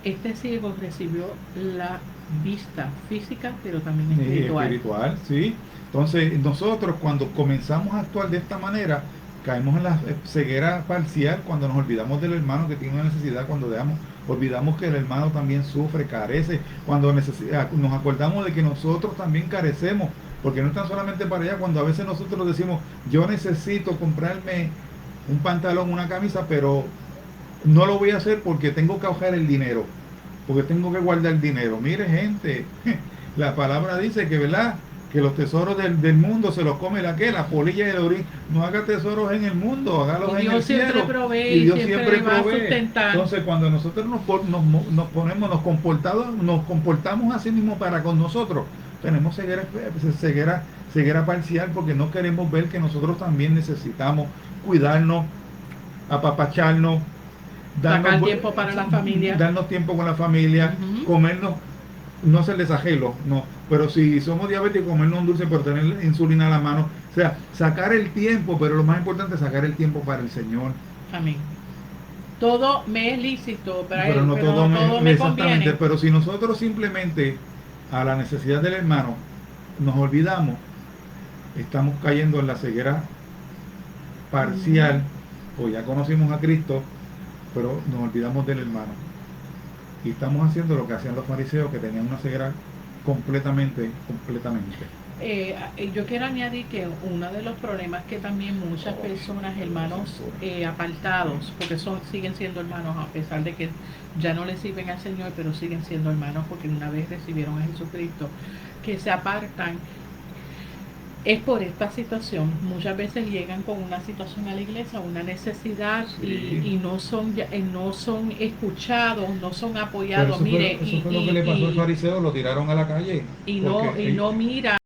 Este ciego recibió la vista física, pero también espiritual. Sí. Entonces, nosotros cuando comenzamos a actuar de esta manera, caemos en la ceguera parcial cuando nos olvidamos del hermano que tiene una necesidad, cuando olvidamos que el hermano también sufre, carece, cuando nos acordamos de que nosotros también carecemos, porque no están solamente para allá, cuando a veces nosotros decimos, yo necesito comprarme un pantalón, una camisa, pero no lo voy a hacer porque tengo que ahorrar el dinero, porque tengo que guardar el dinero. Mire, gente, la palabra dice que, ¿verdad?, que los tesoros del mundo se los come la polilla y el orín. No haga tesoros en el mundo, hágalos en el cielo. Y Dios siempre provee. Entonces, cuando nosotros nos comportamos así mismo para con nosotros, tenemos ceguera parcial, porque no queremos ver que nosotros también necesitamos cuidarnos, apapacharnos, sacar tiempo para la familia, darnos tiempo con la familia, comernos, no ser desajelo, no, pero si somos diabéticos, comernos un dulce, pero tener insulina a la mano. O sea, sacar el tiempo, pero lo más importante es sacar el tiempo para el Señor. Amén. Todo me es lícito, pero no todo me exactamente conviene. Pero si nosotros simplemente a la necesidad del hermano nos olvidamos, estamos cayendo en la ceguera parcial, o ya conocimos a Cristo, pero nos olvidamos del hermano. y estamos haciendo lo que hacían los fariseos, que tenían una ceguera completamente. Yo quiero añadir que uno de los problemas que también muchas personas, hermanos apartados, porque siguen siendo hermanos a pesar de que ya no le sirven al Señor, pero siguen siendo hermanos porque una vez recibieron a Jesucristo, que se apartan, es por esta situación. Muchas veces llegan con una situación a la iglesia, una necesidad, y no son escuchados, no son apoyados. Eso fue lo que le pasó al fariseo, lo tiraron a la calle. Y no mira